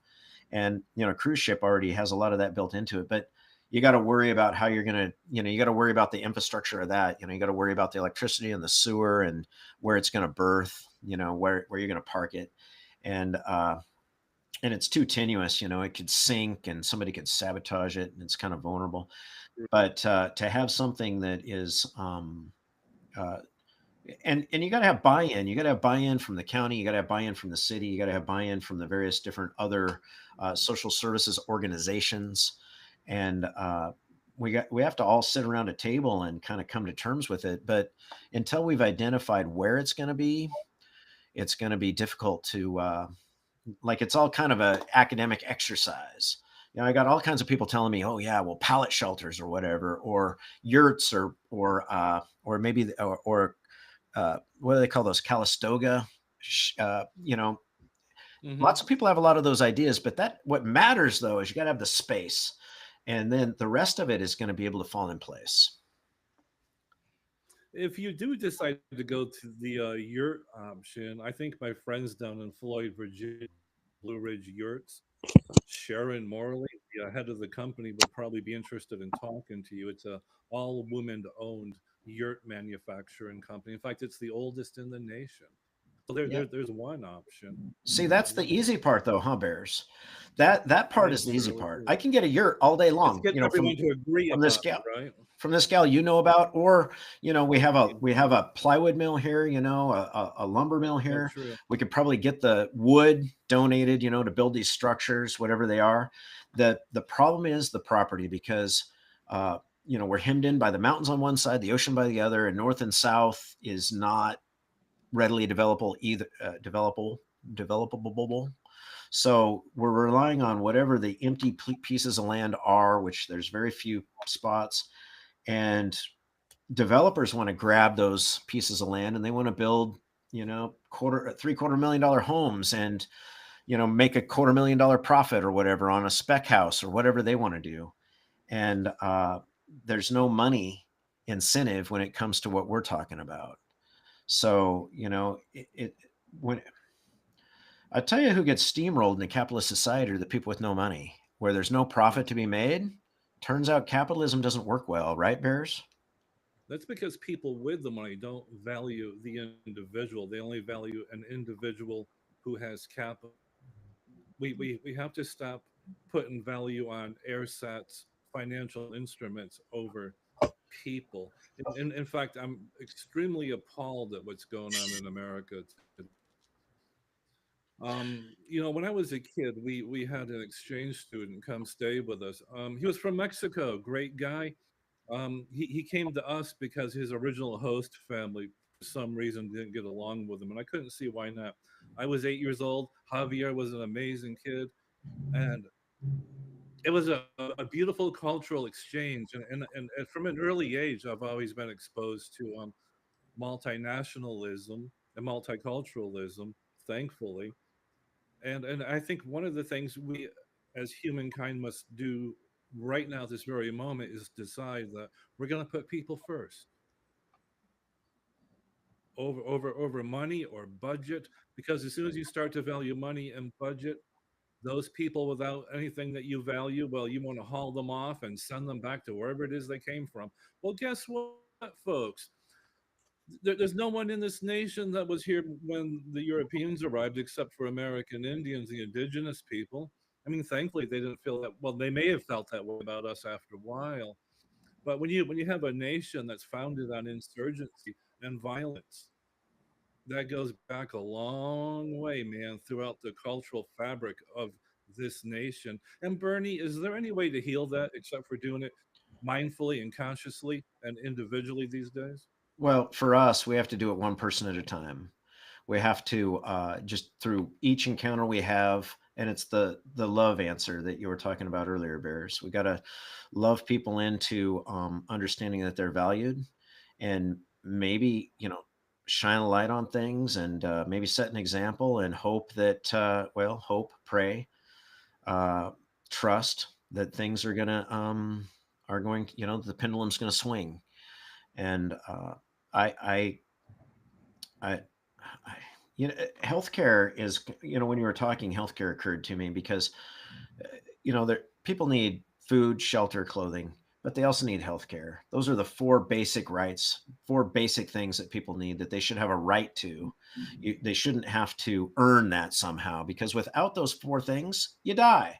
And cruise ship already has a lot of that built into it, but you got to worry about how you're going to you got to worry about the infrastructure of that. You got to worry about the electricity and the sewer and where it's going to berth, where you're going to park it. And it's too tenuous. It could sink and somebody could sabotage it, and it's kind of vulnerable. But to have something that is uh, and you got to have buy-in. You got to have buy-in from the county. You got to have buy-in from the city. You got to have buy-in from the various different other social services organizations, and we have to all sit around a table and kind of come to terms with it. But until we've identified where it's going to be difficult to like. It's all kind of a academic exercise. I got all kinds of people telling me, "Oh yeah, well, pallet shelters or whatever, or yurts, or maybe or what do they call those, Calistoga?" Uh, you know, Hmm. Lots of people have a lot of those ideas, but that what matters though is you got to have the space, and then the rest of it is going to be able to fall in place. If you do decide to go to the yurt option, I think my friends down in Floyd, Virginia, Blue Ridge Yurts, Sharon Morley, the head of the company, would probably be interested in talking to you. It's a all woman owned yurt manufacturing company. In fact, it's the oldest in the nation. So Yeah. there's one option. See, that's the Yeah, easy part though, huh, Bears? That part yeah, is the it easy really part. I is. can get a yurt all day It's long, getting everyone to agree from this upon it, gal right? from this gal about, or Agreed. we have a plywood mill here, a lumber mill Yeah, here. true. We could probably get the wood donated, to build these structures, whatever they are. The problem is the property, because we're hemmed in by the mountains on one side, the ocean by the other, and north and south is not readily developable either. Developable. So we're relying on whatever the empty pieces of land are, which there's very few spots, and developers want to grab those pieces of land and they want to build, $750,000 homes, and make $250,000 profit or whatever on a spec house or whatever they want to do. And there's no money incentive when it comes to what we're talking about. So when I tell you, who gets steamrolled in a capitalist society are the people with no money, where there's no profit to be made. Turns out capitalism doesn't work well, right, Bears? That's because people with the money don't value the individual. They only value an individual who has capital. We have to stop putting value on air sets, financial instruments over people. In fact, I'm extremely appalled at what's going on in America today. When I was a kid, we had an exchange student come stay with us. He was from Mexico, great guy. He came to us because his original host family, for some reason, didn't get along with him, and I couldn't see why not. I was 8 years old. Javier was an amazing kid, and it was a beautiful cultural exchange. And from an early age, I've always been exposed to multinationalism and multiculturalism, thankfully. And I think one of the things we as humankind must do right now, this very moment, is decide that we're going to put people first over money or budget. Because as soon as you start to value money and budget, those people without anything that you value, well, you want to haul them off and send them back to wherever it is they came from. Well, guess what, folks? There's no one in this nation that was here when the Europeans arrived, except for American Indians, the indigenous people. I mean, thankfully, they didn't feel that. Well, they may have felt that way about us after a while. But when you have a nation that's founded on insurgency and violence, that goes back a long way, man, throughout the cultural fabric of this nation. And Bernie, is there any way to heal that except for doing it mindfully and consciously and individually these days? Well, for us, we have to do it one person at a time. We have to just through each encounter we have, and it's the love answer that you were talking about earlier, Bears. We got to love people into understanding that they're valued, and maybe shine a light on things, and maybe set an example, and hope that hope, pray, uh, trust that things are going the pendulum's gonna swing. And I, I, I, healthcare is, when you were talking, healthcare occurred to me because, there people need food, shelter, clothing, but they also need healthcare. Those are the four basic rights, four basic things that people need that they should have a right to. They shouldn't have to earn that somehow, because without those four things, you die.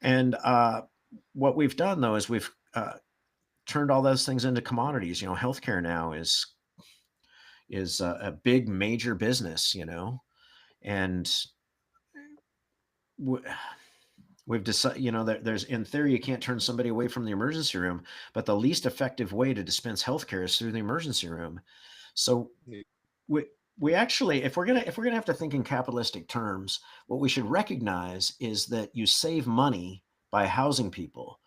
And what we've done though is we've turned all those things into commodities. Healthcare now is a big major business, and w- we've decided, that there's, in theory, you can't turn somebody away from the emergency room, but the least effective way to dispense healthcare is through the emergency room. So Yeah. we actually, if we're gonna have to think in capitalistic terms, what we should recognize is that you save money by housing people.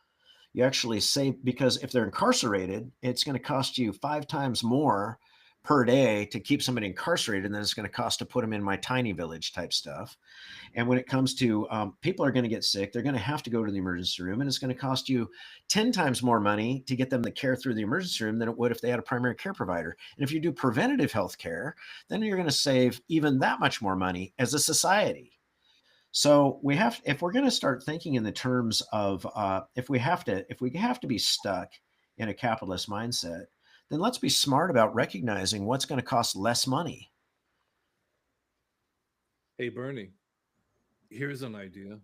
You actually save, because if they're incarcerated, it's going to cost you 5 times more per day to keep somebody incarcerated than it's going to cost to put them in my tiny village type stuff. And when it comes to people are going to get sick, they're going to have to go to the emergency room, and it's going to cost you 10 times more money to get them the care through the emergency room than it would if they had a primary care provider. And if you do preventative health care, then you're going to save even that much more money as a society. So if we're going to start thinking in the terms of if we have to be stuck in a capitalist mindset, then let's be smart about recognizing what's going to cost less money. Hey, Bernie, here's an idea.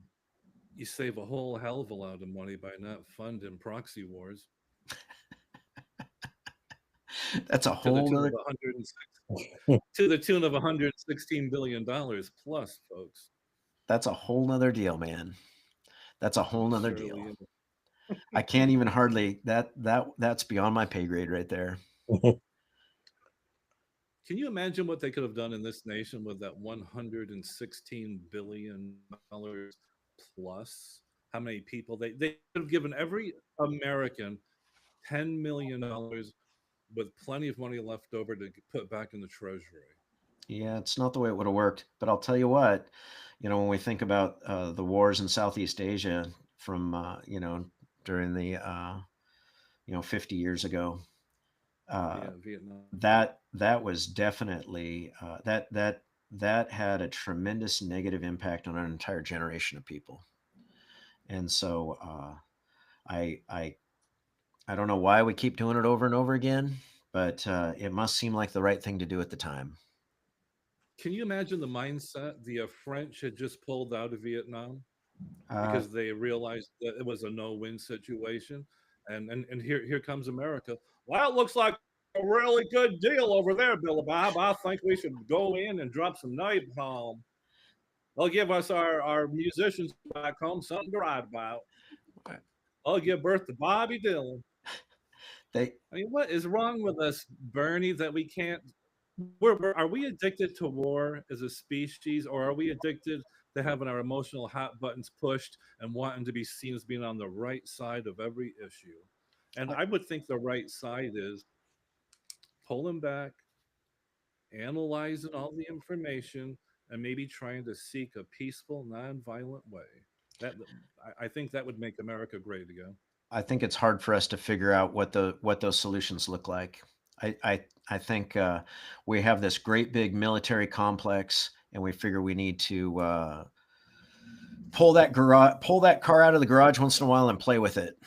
You save a whole hell of a lot of money by not funding proxy wars That's a to the whole tune of other 106 to the tune of $116 billion plus, folks. that's a whole nother deal, man. That's a whole nother deal. Surely, I can't even hardly that's beyond my pay grade right there. can you imagine what they could have done in this nation with that $116 billion plus? How many people they could have given every American $10 million with plenty of money left over to put back in the treasury. Yeah, it's not the way it would have worked. But I'll tell you what, when we think about the wars in Southeast Asia from during the 50 years ago, uh, Yeah, Vietnam. that was definitely that had a tremendous negative impact on an entire generation of people. And so I I don't know why we keep doing it over and over again, but it must seem like the right thing to do at the time. Can you imagine the mindset the French had just pulled out of Vietnam? Uh, because they realized that it was a no-win situation. And here comes America. Well, it looks like a really good deal over there, Billy Bob. I think we should go in and drop some napalm. They'll give us our musicians back home something to write about. I'll give birth to Bobby Dylan. they I mean, what is wrong with us, Bernie, that we can't? Are we addicted to war as a species, or are we addicted to having our emotional hot buttons pushed and wanting to be seen as being on the right side of every issue? And I, I would think the right side is pulling back, analyzing all the information, and maybe trying to seek a peaceful, nonviolent way. That I think that would make America great again. I think it's hard for us to figure out what those solutions look like. I think we have this great big military complex, and we figure we need to pull that car out of the garage once in a while and play with it.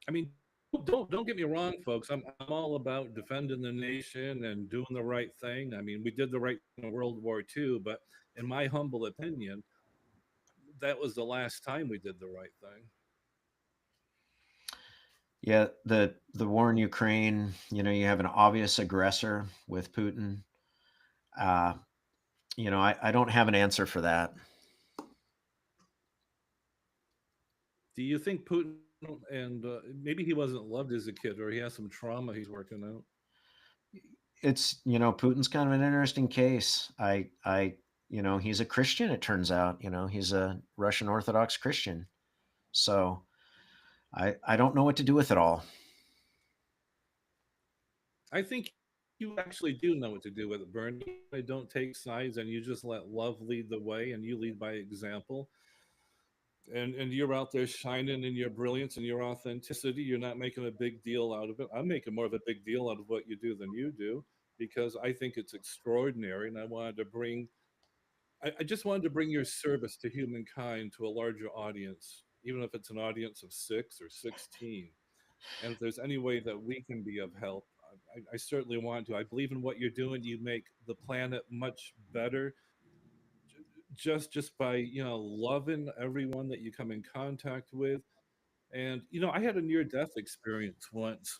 I mean, don't get me wrong, folks. I'm all about defending the nation and doing the right thing. I mean, we did the right thing in World War II, but in my humble opinion, that was the last time we did the right thing. Yeah, the war in Ukraine. You know, you have an obvious aggressor with Putin. Uh, you know, I don't have an answer for that. Do you think Putin and maybe he wasn't loved as a kid, or he has some trauma he's working out? It's Putin's kind of an interesting case. You know, he's a Christian. It turns out, he's a Russian Orthodox Christian. So I don't know what to do with it all. I think you actually do know what to do with it, Bernie. I don't take sides, and you just let love lead the way, and you lead by example. And you're out there shining in your brilliance and your authenticity. You're not making a big deal out of it. I'm making more of a big deal out of what you do than you do because I think it's extraordinary. And I just wanted to bring your service to humankind to a larger audience, even if it's an audience of 6 or 16. And if there's any way that we can be of help, I certainly want to. I believe in what you're doing. You make the planet much better just by loving everyone that you come in contact with. And I had a near death experience once,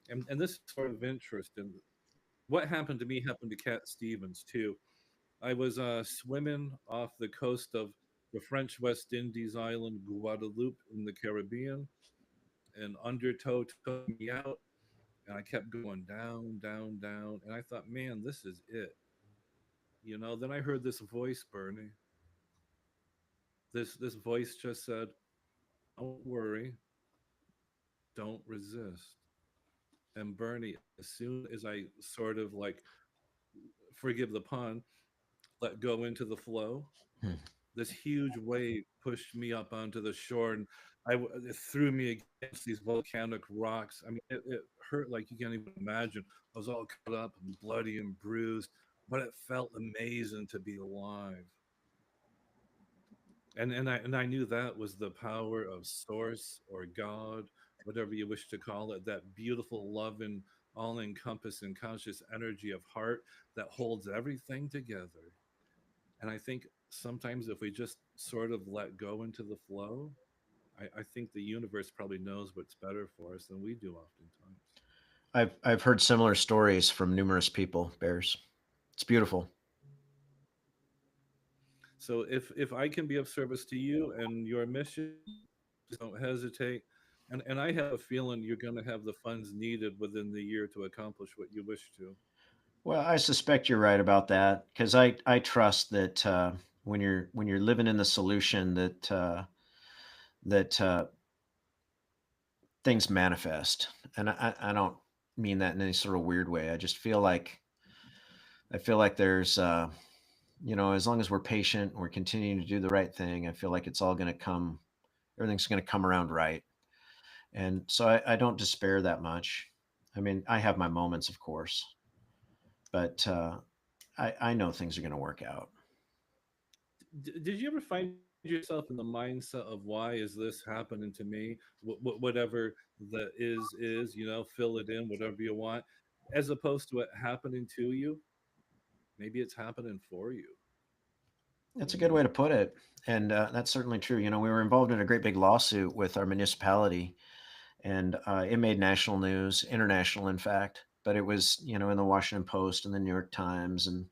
and this is sort of interesting. What happened to me happened to Cat Stevens too. I was swimming off the coast of the French West Indies island Guadeloupe in the Caribbean, and undertow took me out, and I kept going down, down, down, and I thought, man, this is it. Then I heard this voice, Bernie. This voice just said, "Don't worry, don't resist." And Bernie, as soon as I sort of like, forgive the pun, let go into the flow, Hmm. this huge wave pushed me up onto the shore, and it threw me against these volcanic rocks. I mean, it hurt like you can't even imagine. I was all cut up and bloody and bruised, but it felt amazing to be alive. And I knew that was the power of source or God, whatever you wish to call it, that beautiful, loving, all-encompassing conscious energy of heart that holds everything together. And I think sometimes if we just sort of let go into the flow, I think the universe probably knows what's better for us than we do oftentimes. I've heard similar stories from numerous people. Bears, it's beautiful. So if I can be of service to you and your mission, just don't hesitate. And I have a feeling you're going to have the funds needed within the year to accomplish what you wish to. Well, I suspect you're right about that because I trust that when you're living in the solution that things manifest, and I don't mean that in any sort of weird way. I feel like there's as long as we're patient and we're continuing to do the right thing, I feel like it's all going to come. Everything's going to come around right, and so I don't despair that much. I mean, I have my moments, of course, but I know things are going to work out. Did you ever find yourself in the mindset of why is this happening to me? Whatever the is, fill it in, whatever you want, as opposed to it happening to you. Maybe it's happening for you. That's a good way Mm, to put it. And that's certainly true. We were involved in a great big lawsuit with our municipality, and it made national news, international, in fact. But it was, in the Washington Post and the New York Times and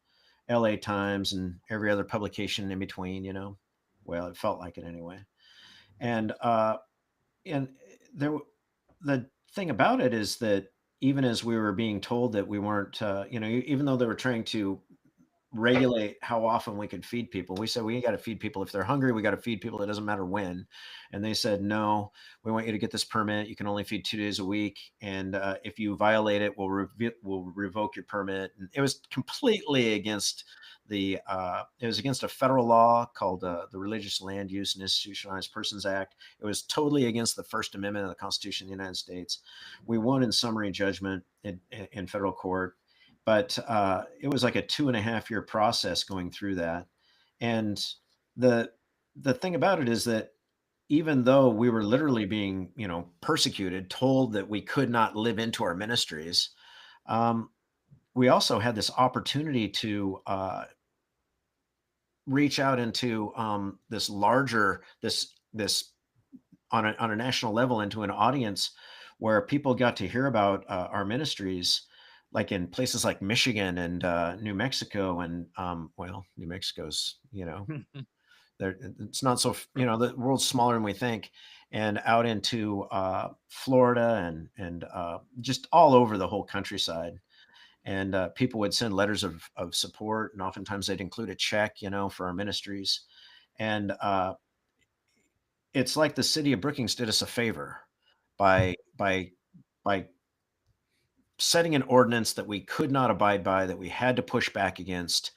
LA Times and every other publication in between. Well, it felt like it anyway. And and there, the thing about it is that even as we were being told that we weren't, even though they were trying to regulate how often we could feed people. We said we got to feed people if they're hungry. We got to feed people. It doesn't matter when. And they said no. We want you to get this permit. You can only feed 2 days a week, and if you violate it, we'll revoke your permit. And it was completely against the. It was against a federal law called the Religious Land Use and Institutionalized Persons Act. It was totally against the First Amendment of the Constitution of the United States. We won in summary judgment in federal court, but it was like a 2.5 year process going through that. And the the thing about it is that even though we were literally being, persecuted, told that we could not live into our ministries, um, we also had this opportunity to reach out into this larger this on a national level into an audience where people got to hear about our ministries, like in places like Michigan and New Mexico, and well, New Mexico's, there it's not so the world's smaller than we think, and out into Florida and just all over the whole countryside. And people would send letters of support, and oftentimes they'd include a check, for our ministries. And it's like the city of Brookings did us a favor by setting an ordinance that we could not abide by, that we had to push back against.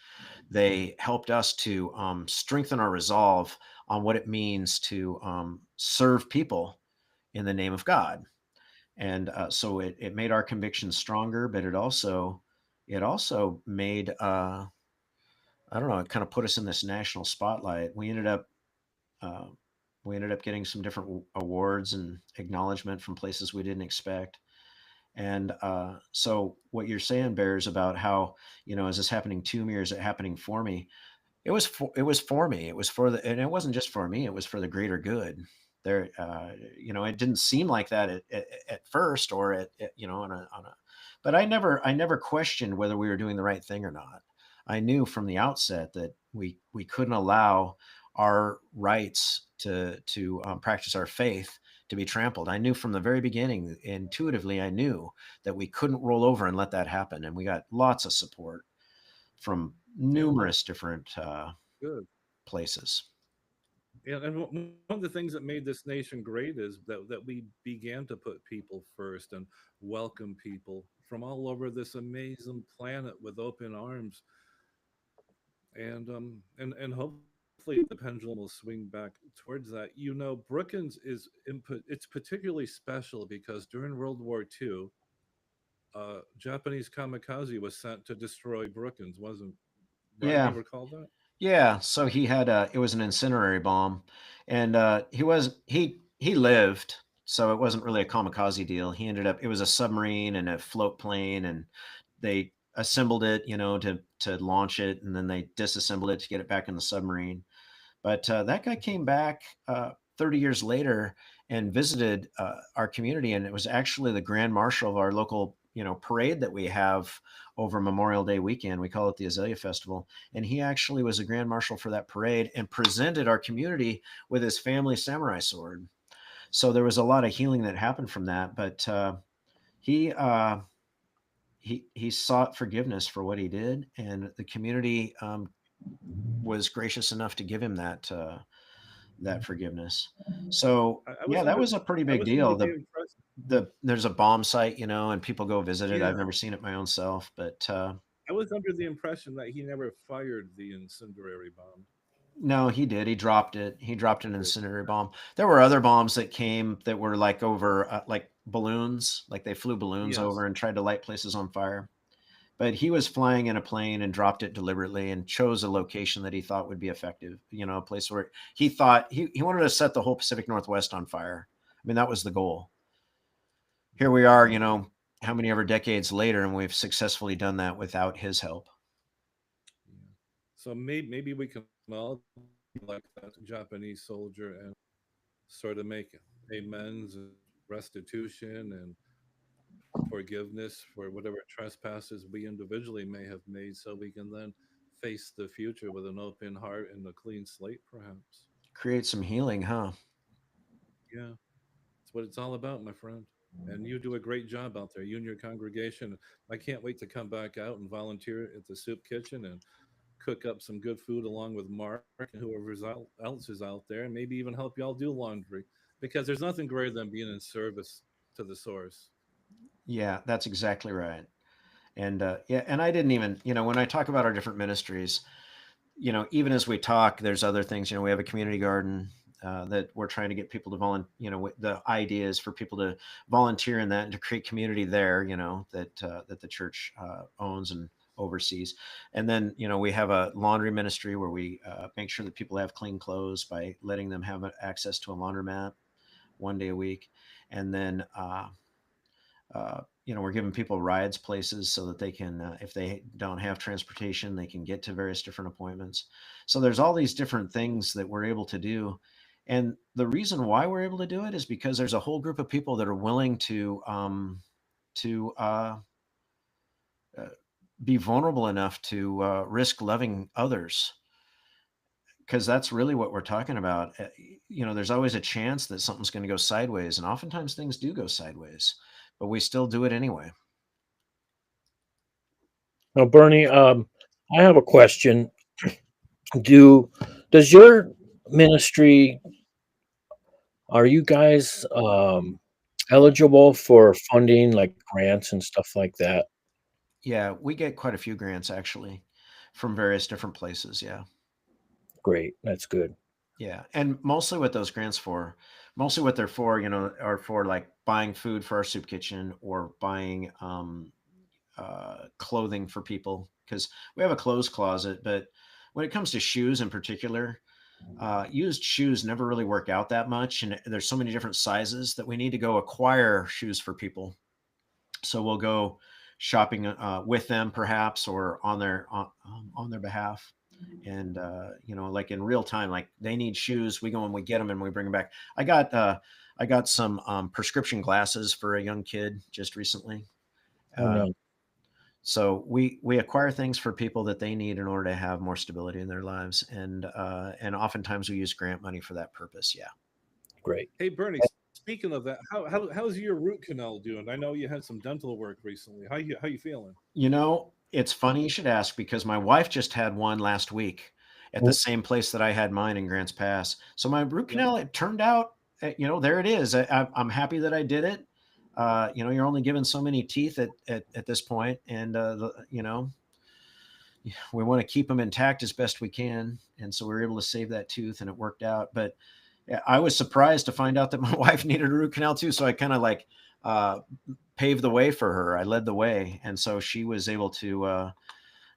They helped us to strengthen our resolve on what it means to serve people in the name of God. And so it made our convictions stronger, but it also made I don't know, it kind of put us in this national spotlight. Uh, we ended up getting some different awards and acknowledgement from places we didn't expect. And so, what you're saying, Bears, about how, is this happening to me or is it happening for me? It was for me. It was and it wasn't just for me. It was for the greater good. There, it didn't seem like that at first, or but I never questioned whether we were doing the right thing or not. I knew from the outset that we couldn't allow our rights to practice our faith to be trampled. I knew from the very beginning, intuitively, I knew that we couldn't roll over and let that happen. And we got lots of support from yeah, well, numerous different good. places. And one of the things that made this nation great is that we began to put people first and welcome people from all over this amazing planet with open arms. And hopefully the pendulum will swing back towards that. Brookings is input. It's particularly special because during World War II, Japanese kamikaze was sent to destroy Brookings. Wasn't right? Yeah, You recall that? yeah. So he had it was an incendiary bomb, and he lived. So it wasn't really a kamikaze deal. He ended up, it was a submarine and a float plane, and they assembled it, to launch it, and then they disassembled it to get it back in the submarine. But that guy came back 30 years later and visited our community, and it was actually the grand marshal of our local, parade that we have over Memorial Day weekend. We call it the Azalea Festival, and he actually was a grand marshal for that parade and presented our community with his family samurai sword. So there was a lot of healing that happened from that. But he he sought forgiveness for what he did, and the community was gracious enough to give him that forgiveness. So I yeah, was that under was a pretty I big was under deal. the impression. There's a bomb site, and people go visit it. I've Yeah, never seen it my own self, but I was under the impression that he never fired the incendiary bomb. no, he did. He dropped it. He dropped an He did. incendiary bomb. There were other bombs that came that were like over like balloons, like they flew balloons over Yes. and tried to light places on fire. But he was flying in a plane and dropped it deliberately and chose a location that he thought would be effective. A place where he thought he wanted to set the whole Pacific Northwest on fire. I mean, that was the goal. Here we are, how many ever decades later, and we've successfully done that without his help. Yeah. So maybe we can all be like that Japanese soldier and sort of make amends and restitution and forgiveness for whatever trespasses we individually may have made, so we can then face the future with an open heart and a clean slate, perhaps. Create some healing, huh? Yeah, that's what it's all about, my friend. And you do a great job out there, you and your congregation. I can't wait to come back out and volunteer at the soup kitchen and cook up some good food along with Mark and else is out there, and maybe even help y'all do laundry, because there's nothing greater than being in service to the source. Yeah, that's exactly right. And yeah, and I didn't even, when I talk about our different ministries, even as we talk, there's other things. We have a community garden that we're trying to get people to volunteer. The idea is for people to volunteer in that and to create community there. That the church owns and oversees. And then we have a laundry ministry where we make sure that people have clean clothes by letting them have access to a laundromat 1 day a week. And then we're giving people rides places so that they can, if they don't have transportation, they can get to various different appointments. So there's all these different things that we're able to do. And the reason why we're able to do it is because there's a whole group of people that are willing to uh, be vulnerable enough to risk loving others, because that's really what we're talking about. There's always a chance that something's going to go sideways, and oftentimes things do go sideways, but we still do it anyway. Now, Bernie, I have a question. Do does your ministry, are you guys eligible for funding like grants and stuff like that? Yeah, we get quite a few grants actually from various different places. Yeah. Great, that's good. Yeah. And mostly what they're for, are for like buying food for our soup kitchen or buying clothing for people, because we have a clothes closet. But when it comes to shoes in particular, used shoes never really work out that much. And there's so many different sizes that we need to go acquire shoes for people. So we'll go shopping with them perhaps, or on their behalf. And like in real time, like they need shoes, we go and we get them and we bring them back. I got some prescription glasses for a young kid just recently. Oh uh, no, so we acquire things for people that they need in order to have more stability in their lives, and oftentimes we use grant money for that purpose. Yeah. great. Hey, Bernie, speaking of that, how's your root canal doing? I know you had some dental work recently. How you feeling? It's funny you should ask, because my wife just had one last week at the Mm. same place that I had mine in Grants Pass. So my root Yep. canal, it turned out, there it is. I'm happy that I did it. You're only given so many teeth at this point, and we want to keep them intact as best we can. And so we were able to save that tooth, and it worked out. But yeah, I was surprised to find out that my wife needed a root canal too. So I kind of like uh, paved the way for her. I led the way, and so she was able to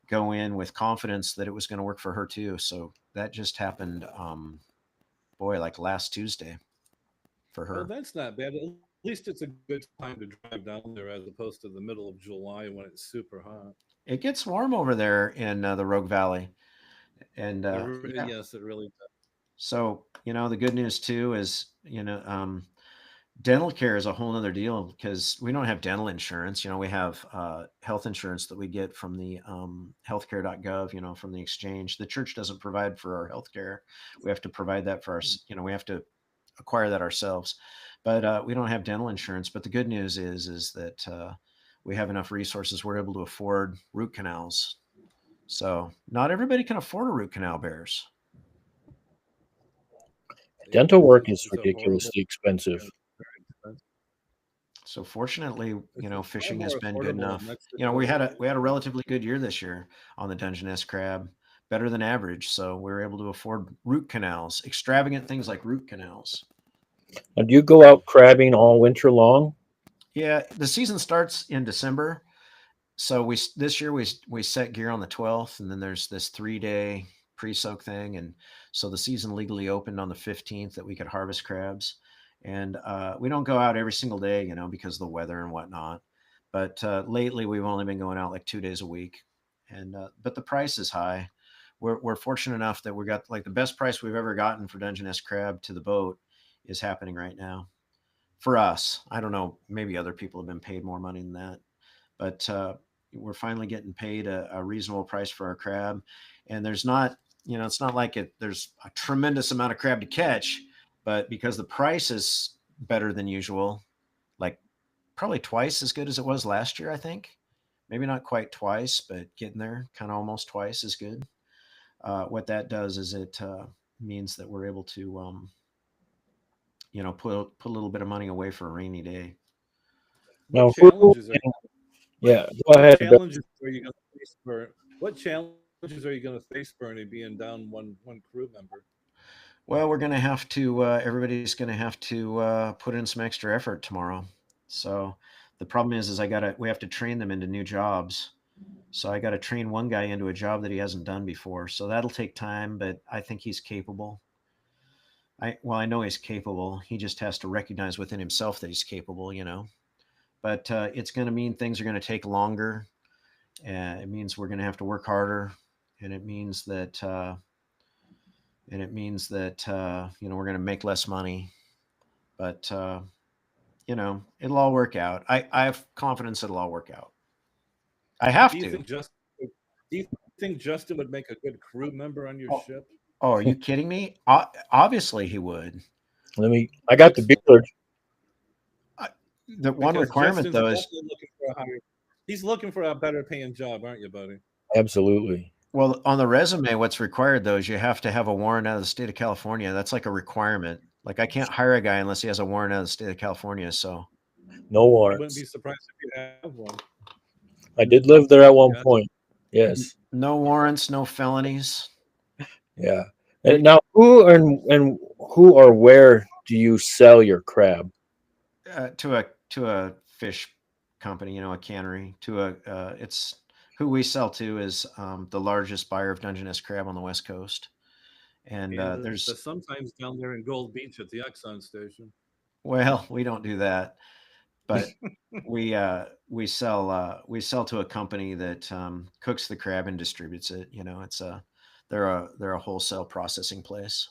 go in with confidence that it was going to work for her too. So that just happened, boy, like last Tuesday for Well, her. that's not bad. At least it's a good time to drive down there as opposed to the middle of July when it's super hot. It gets warm over there in the Rogue Valley, and yeah. Yes, it really does. So the good news too is dental care is a whole other deal, because we don't have dental insurance. We have health insurance that we get from the healthcare.gov, from the exchange. The church doesn't provide for our healthcare. We have to provide that for our, we have to acquire that ourselves. But we don't have dental insurance. But the good news is that we have enough resources. We're able to afford root canals. So not everybody can afford a root canal, Bears. Yeah, Dental work is it's a horrible. ridiculously expensive. Yeah, very expensive. So fortunately, It's far fishing has more been good affordable in enough. We Mexico. had a relatively good year this year on the Dungeness crab, better than average. So we were able to afford root canals, extravagant things like root canals. Now, do you go out crabbing all winter long? Yeah, the season starts in December. So this year we set gear on the 12th, and then there's this 3-day pre-soak thing, and so the season legally opened on the 15th that we could harvest crabs. And we don't go out every single day, because of the weather and whatnot. But lately we've only been going out like 2 days a week, and but the price is high. we're fortunate enough that we got like the best price we've ever gotten for Dungeness crab to the boat is happening right now for us. I don't know, maybe other people have been paid more money than that, but we're finally getting paid a reasonable price for our crab. And there's not, it's not like there's a tremendous amount of crab to catch, but because the price is better than usual, like probably twice as good as it was last year, I think. Maybe not quite twice, but getting there, kind of almost twice as good. What that does is it means that we're able to, put a little bit of money away for a rainy day. What Now, challenges are yeah, go what ahead. Bill. challenges are you going to face, what challenges are you going to face, Bernie, being down one crew member? Well, we're going to have to, everybody's going to have to put in some extra effort tomorrow. So the problem is we have to train them into new jobs. So I got to train one guy into a job that he hasn't done before. So that'll take time, but I think he's capable. I know he's capable. He just has to recognize within himself that he's capable. But it's going to mean things are going to take longer. It means we're going to have to work harder, and it means that we're going to make less money. But it'll all work out. I have confidence it'll all work out. I have Do you to. think Justin? Do you think Justin would make a good crew member on your Oh, ship? oh, are you kidding me? Obviously, he would. I got the Excellent. beard. The one Because requirement, Justin's though, is definitely looking for a higher. He's looking for a better paying job, aren't you, buddy? Absolutely. well, on the resume, what's required, though, is you have to have a warrant out of the state of California. That's like a requirement. Like, I can't hire a guy unless he has a warrant out of the state of California. So, No I wouldn't be warrants. surprised if you have one. I did live there at one Gotcha. point. Yes. no warrants, no felonies. Yeah. And now, who or where do you sell your crab? To a fish company, a cannery. It's who we sell to is the largest buyer of Dungeness crab on the West Coast. And And the there's sometimes down there in Gold Beach at the Exxon station. well, we don't do that, but we sell to a company that cooks the crab and distributes it. They're a wholesale processing place.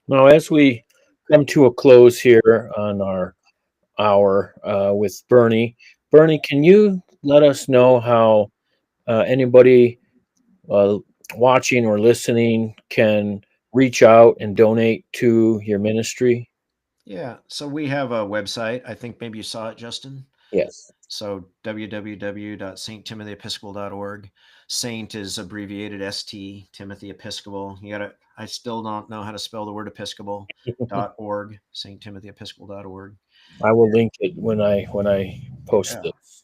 Now, as we come to a close here on our hour with Bernie, Bernie, can you let us know how anybody uh, watching or listening can reach out and donate to your ministry? Yeah, so we have a website. I think maybe you saw it, Justin. Yes. So www.sttimothy.episcopal.org. Saint is abbreviated ST, Timothy Episcopal. I still don't know how to spell the word Episcopal.org, sttimothy.episcopal.org. I will link it when I post Yeah. this.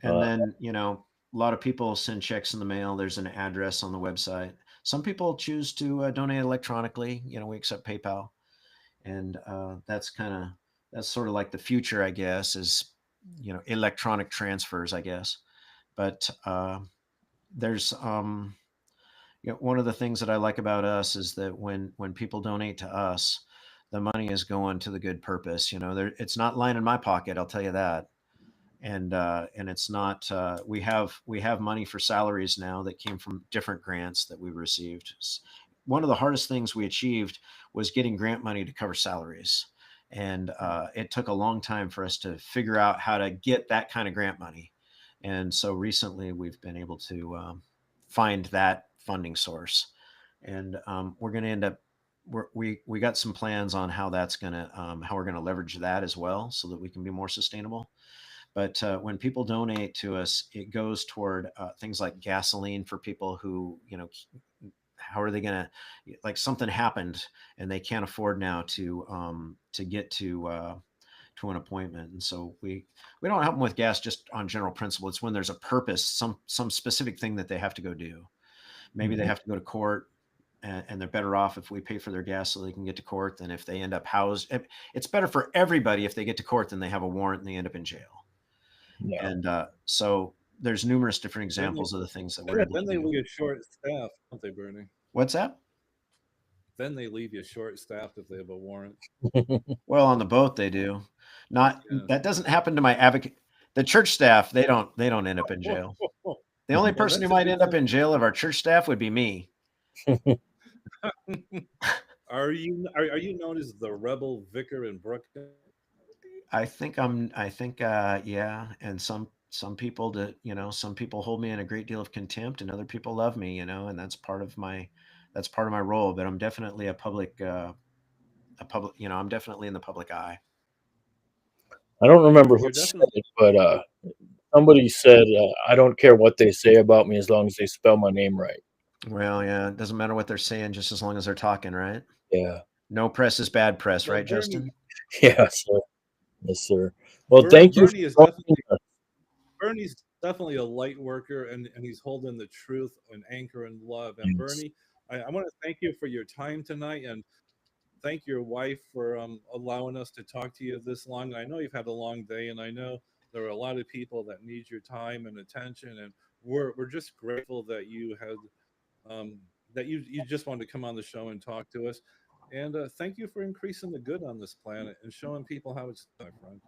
And then, a lot of people send checks in the mail. There's an address on the website. Some people choose to donate electronically. We accept PayPal. And that's sort of like the future, I guess, is electronic transfers, I guess. But there's one of the things that I like about us is that when people donate to us, the money is going to the good purpose. It's not lying in my pocket, I'll tell you that. And it's not. We have money for salaries now that came from different grants that we received. One of the hardest things we achieved was getting grant money to cover salaries, and it took a long time for us to figure out how to get that kind of grant money. And so recently, we've been able to find that funding source, and we're going to end up. We got some plans on how how we're gonna leverage that as well, so that we can be more sustainable. But when people donate to us, it goes toward things like gasoline for people who, how are they going to, like something happened and they can't afford now to get to an appointment. And so we don't help them with gas just on general principle. It's when there's a purpose, some specific thing that they have to go do. Maybe they have to go to court, and they're better off if we pay for their gas so they can get to court than if they end up housed. It's better for everybody if they get to court than they have a warrant and they end up in jail. Yeah. And so there's numerous different Then examples of the things that we're they, able then to they do. leave you short staffed, don't they, Bernie? What's that? Then they leave you short staffed if they have a warrant. Well, on the boat they do. Not Yeah. that doesn't happen to my advocate. The church staff, they don't end up in jail. The only Well, person who that's a might good end up thing. in jail of our church staff would be me. Are you known as the rebel vicar in Brooklyn? Yeah, and some people that, some people hold me in a great deal of contempt and other people love me, and that's part of my role, but I'm definitely I'm definitely in the public eye. I don't remember who You're said definitely it, but somebody said, "I don't care what they say about me as long as they spell my name right." Well, yeah, it doesn't matter what they're saying just as long as they're talking, right? Yeah, No press is bad press, well, right, Justin? yeah, sir. Yes, sir. Well, thank you Bernie is for definitely joining us. Bernie's definitely a light worker, and he's holding the truth and anchor and love. And Yes. Bernie, I want to thank you for your time tonight, and thank your wife for allowing us to talk to you this long. I know you've had a long day, and I know there are a lot of people that need your time and attention, and we're just grateful that you had um, that you just wanted to come on the show and talk to us. And thank you for increasing the good on this planet and showing people how it's done, my friend.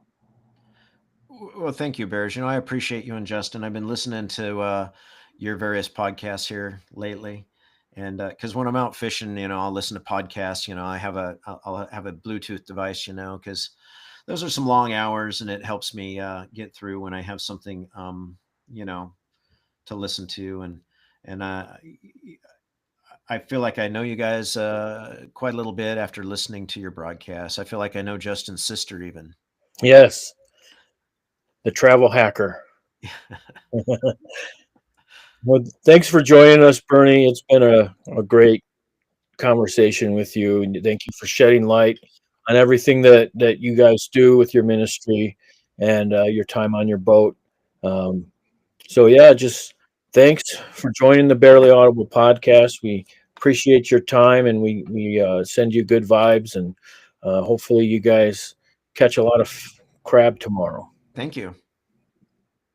Well, thank you, Bears. I appreciate you and Justin. I've been listening to your various podcasts here lately, and because when I'm out fishing, I'll listen to podcasts. I'll have a Bluetooth device, because those are some long hours, and it helps me get through when I have something, you know, to listen to, and I feel like I know you guys quite a little bit after listening to your broadcast. I feel like I know Justin's sister even. Yes, the travel hacker. Well, thanks for joining us, Bernie. It's been a great conversation with you, and thank you for shedding light on everything that you guys do with your ministry and your time on your boat. Um, so yeah, just thanks for joining the Barely Audible podcast. We appreciate your time, and we send you good vibes, and hopefully you guys catch a lot of crab tomorrow. Thank you.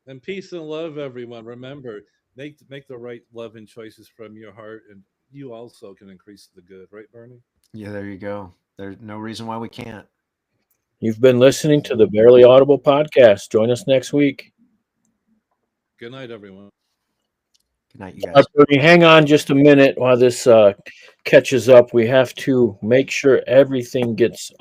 And peace and love, everyone. Remember, make the right love and choices from your heart, and you also can increase the good, right, Bernie? Yeah, there you go. There's no reason why we can't. You've been listening to the Barely Audible podcast. Join us next week. Good night, everyone. Good night, you guys. Bernie, hang on just a minute while this catches up. We have to make sure everything gets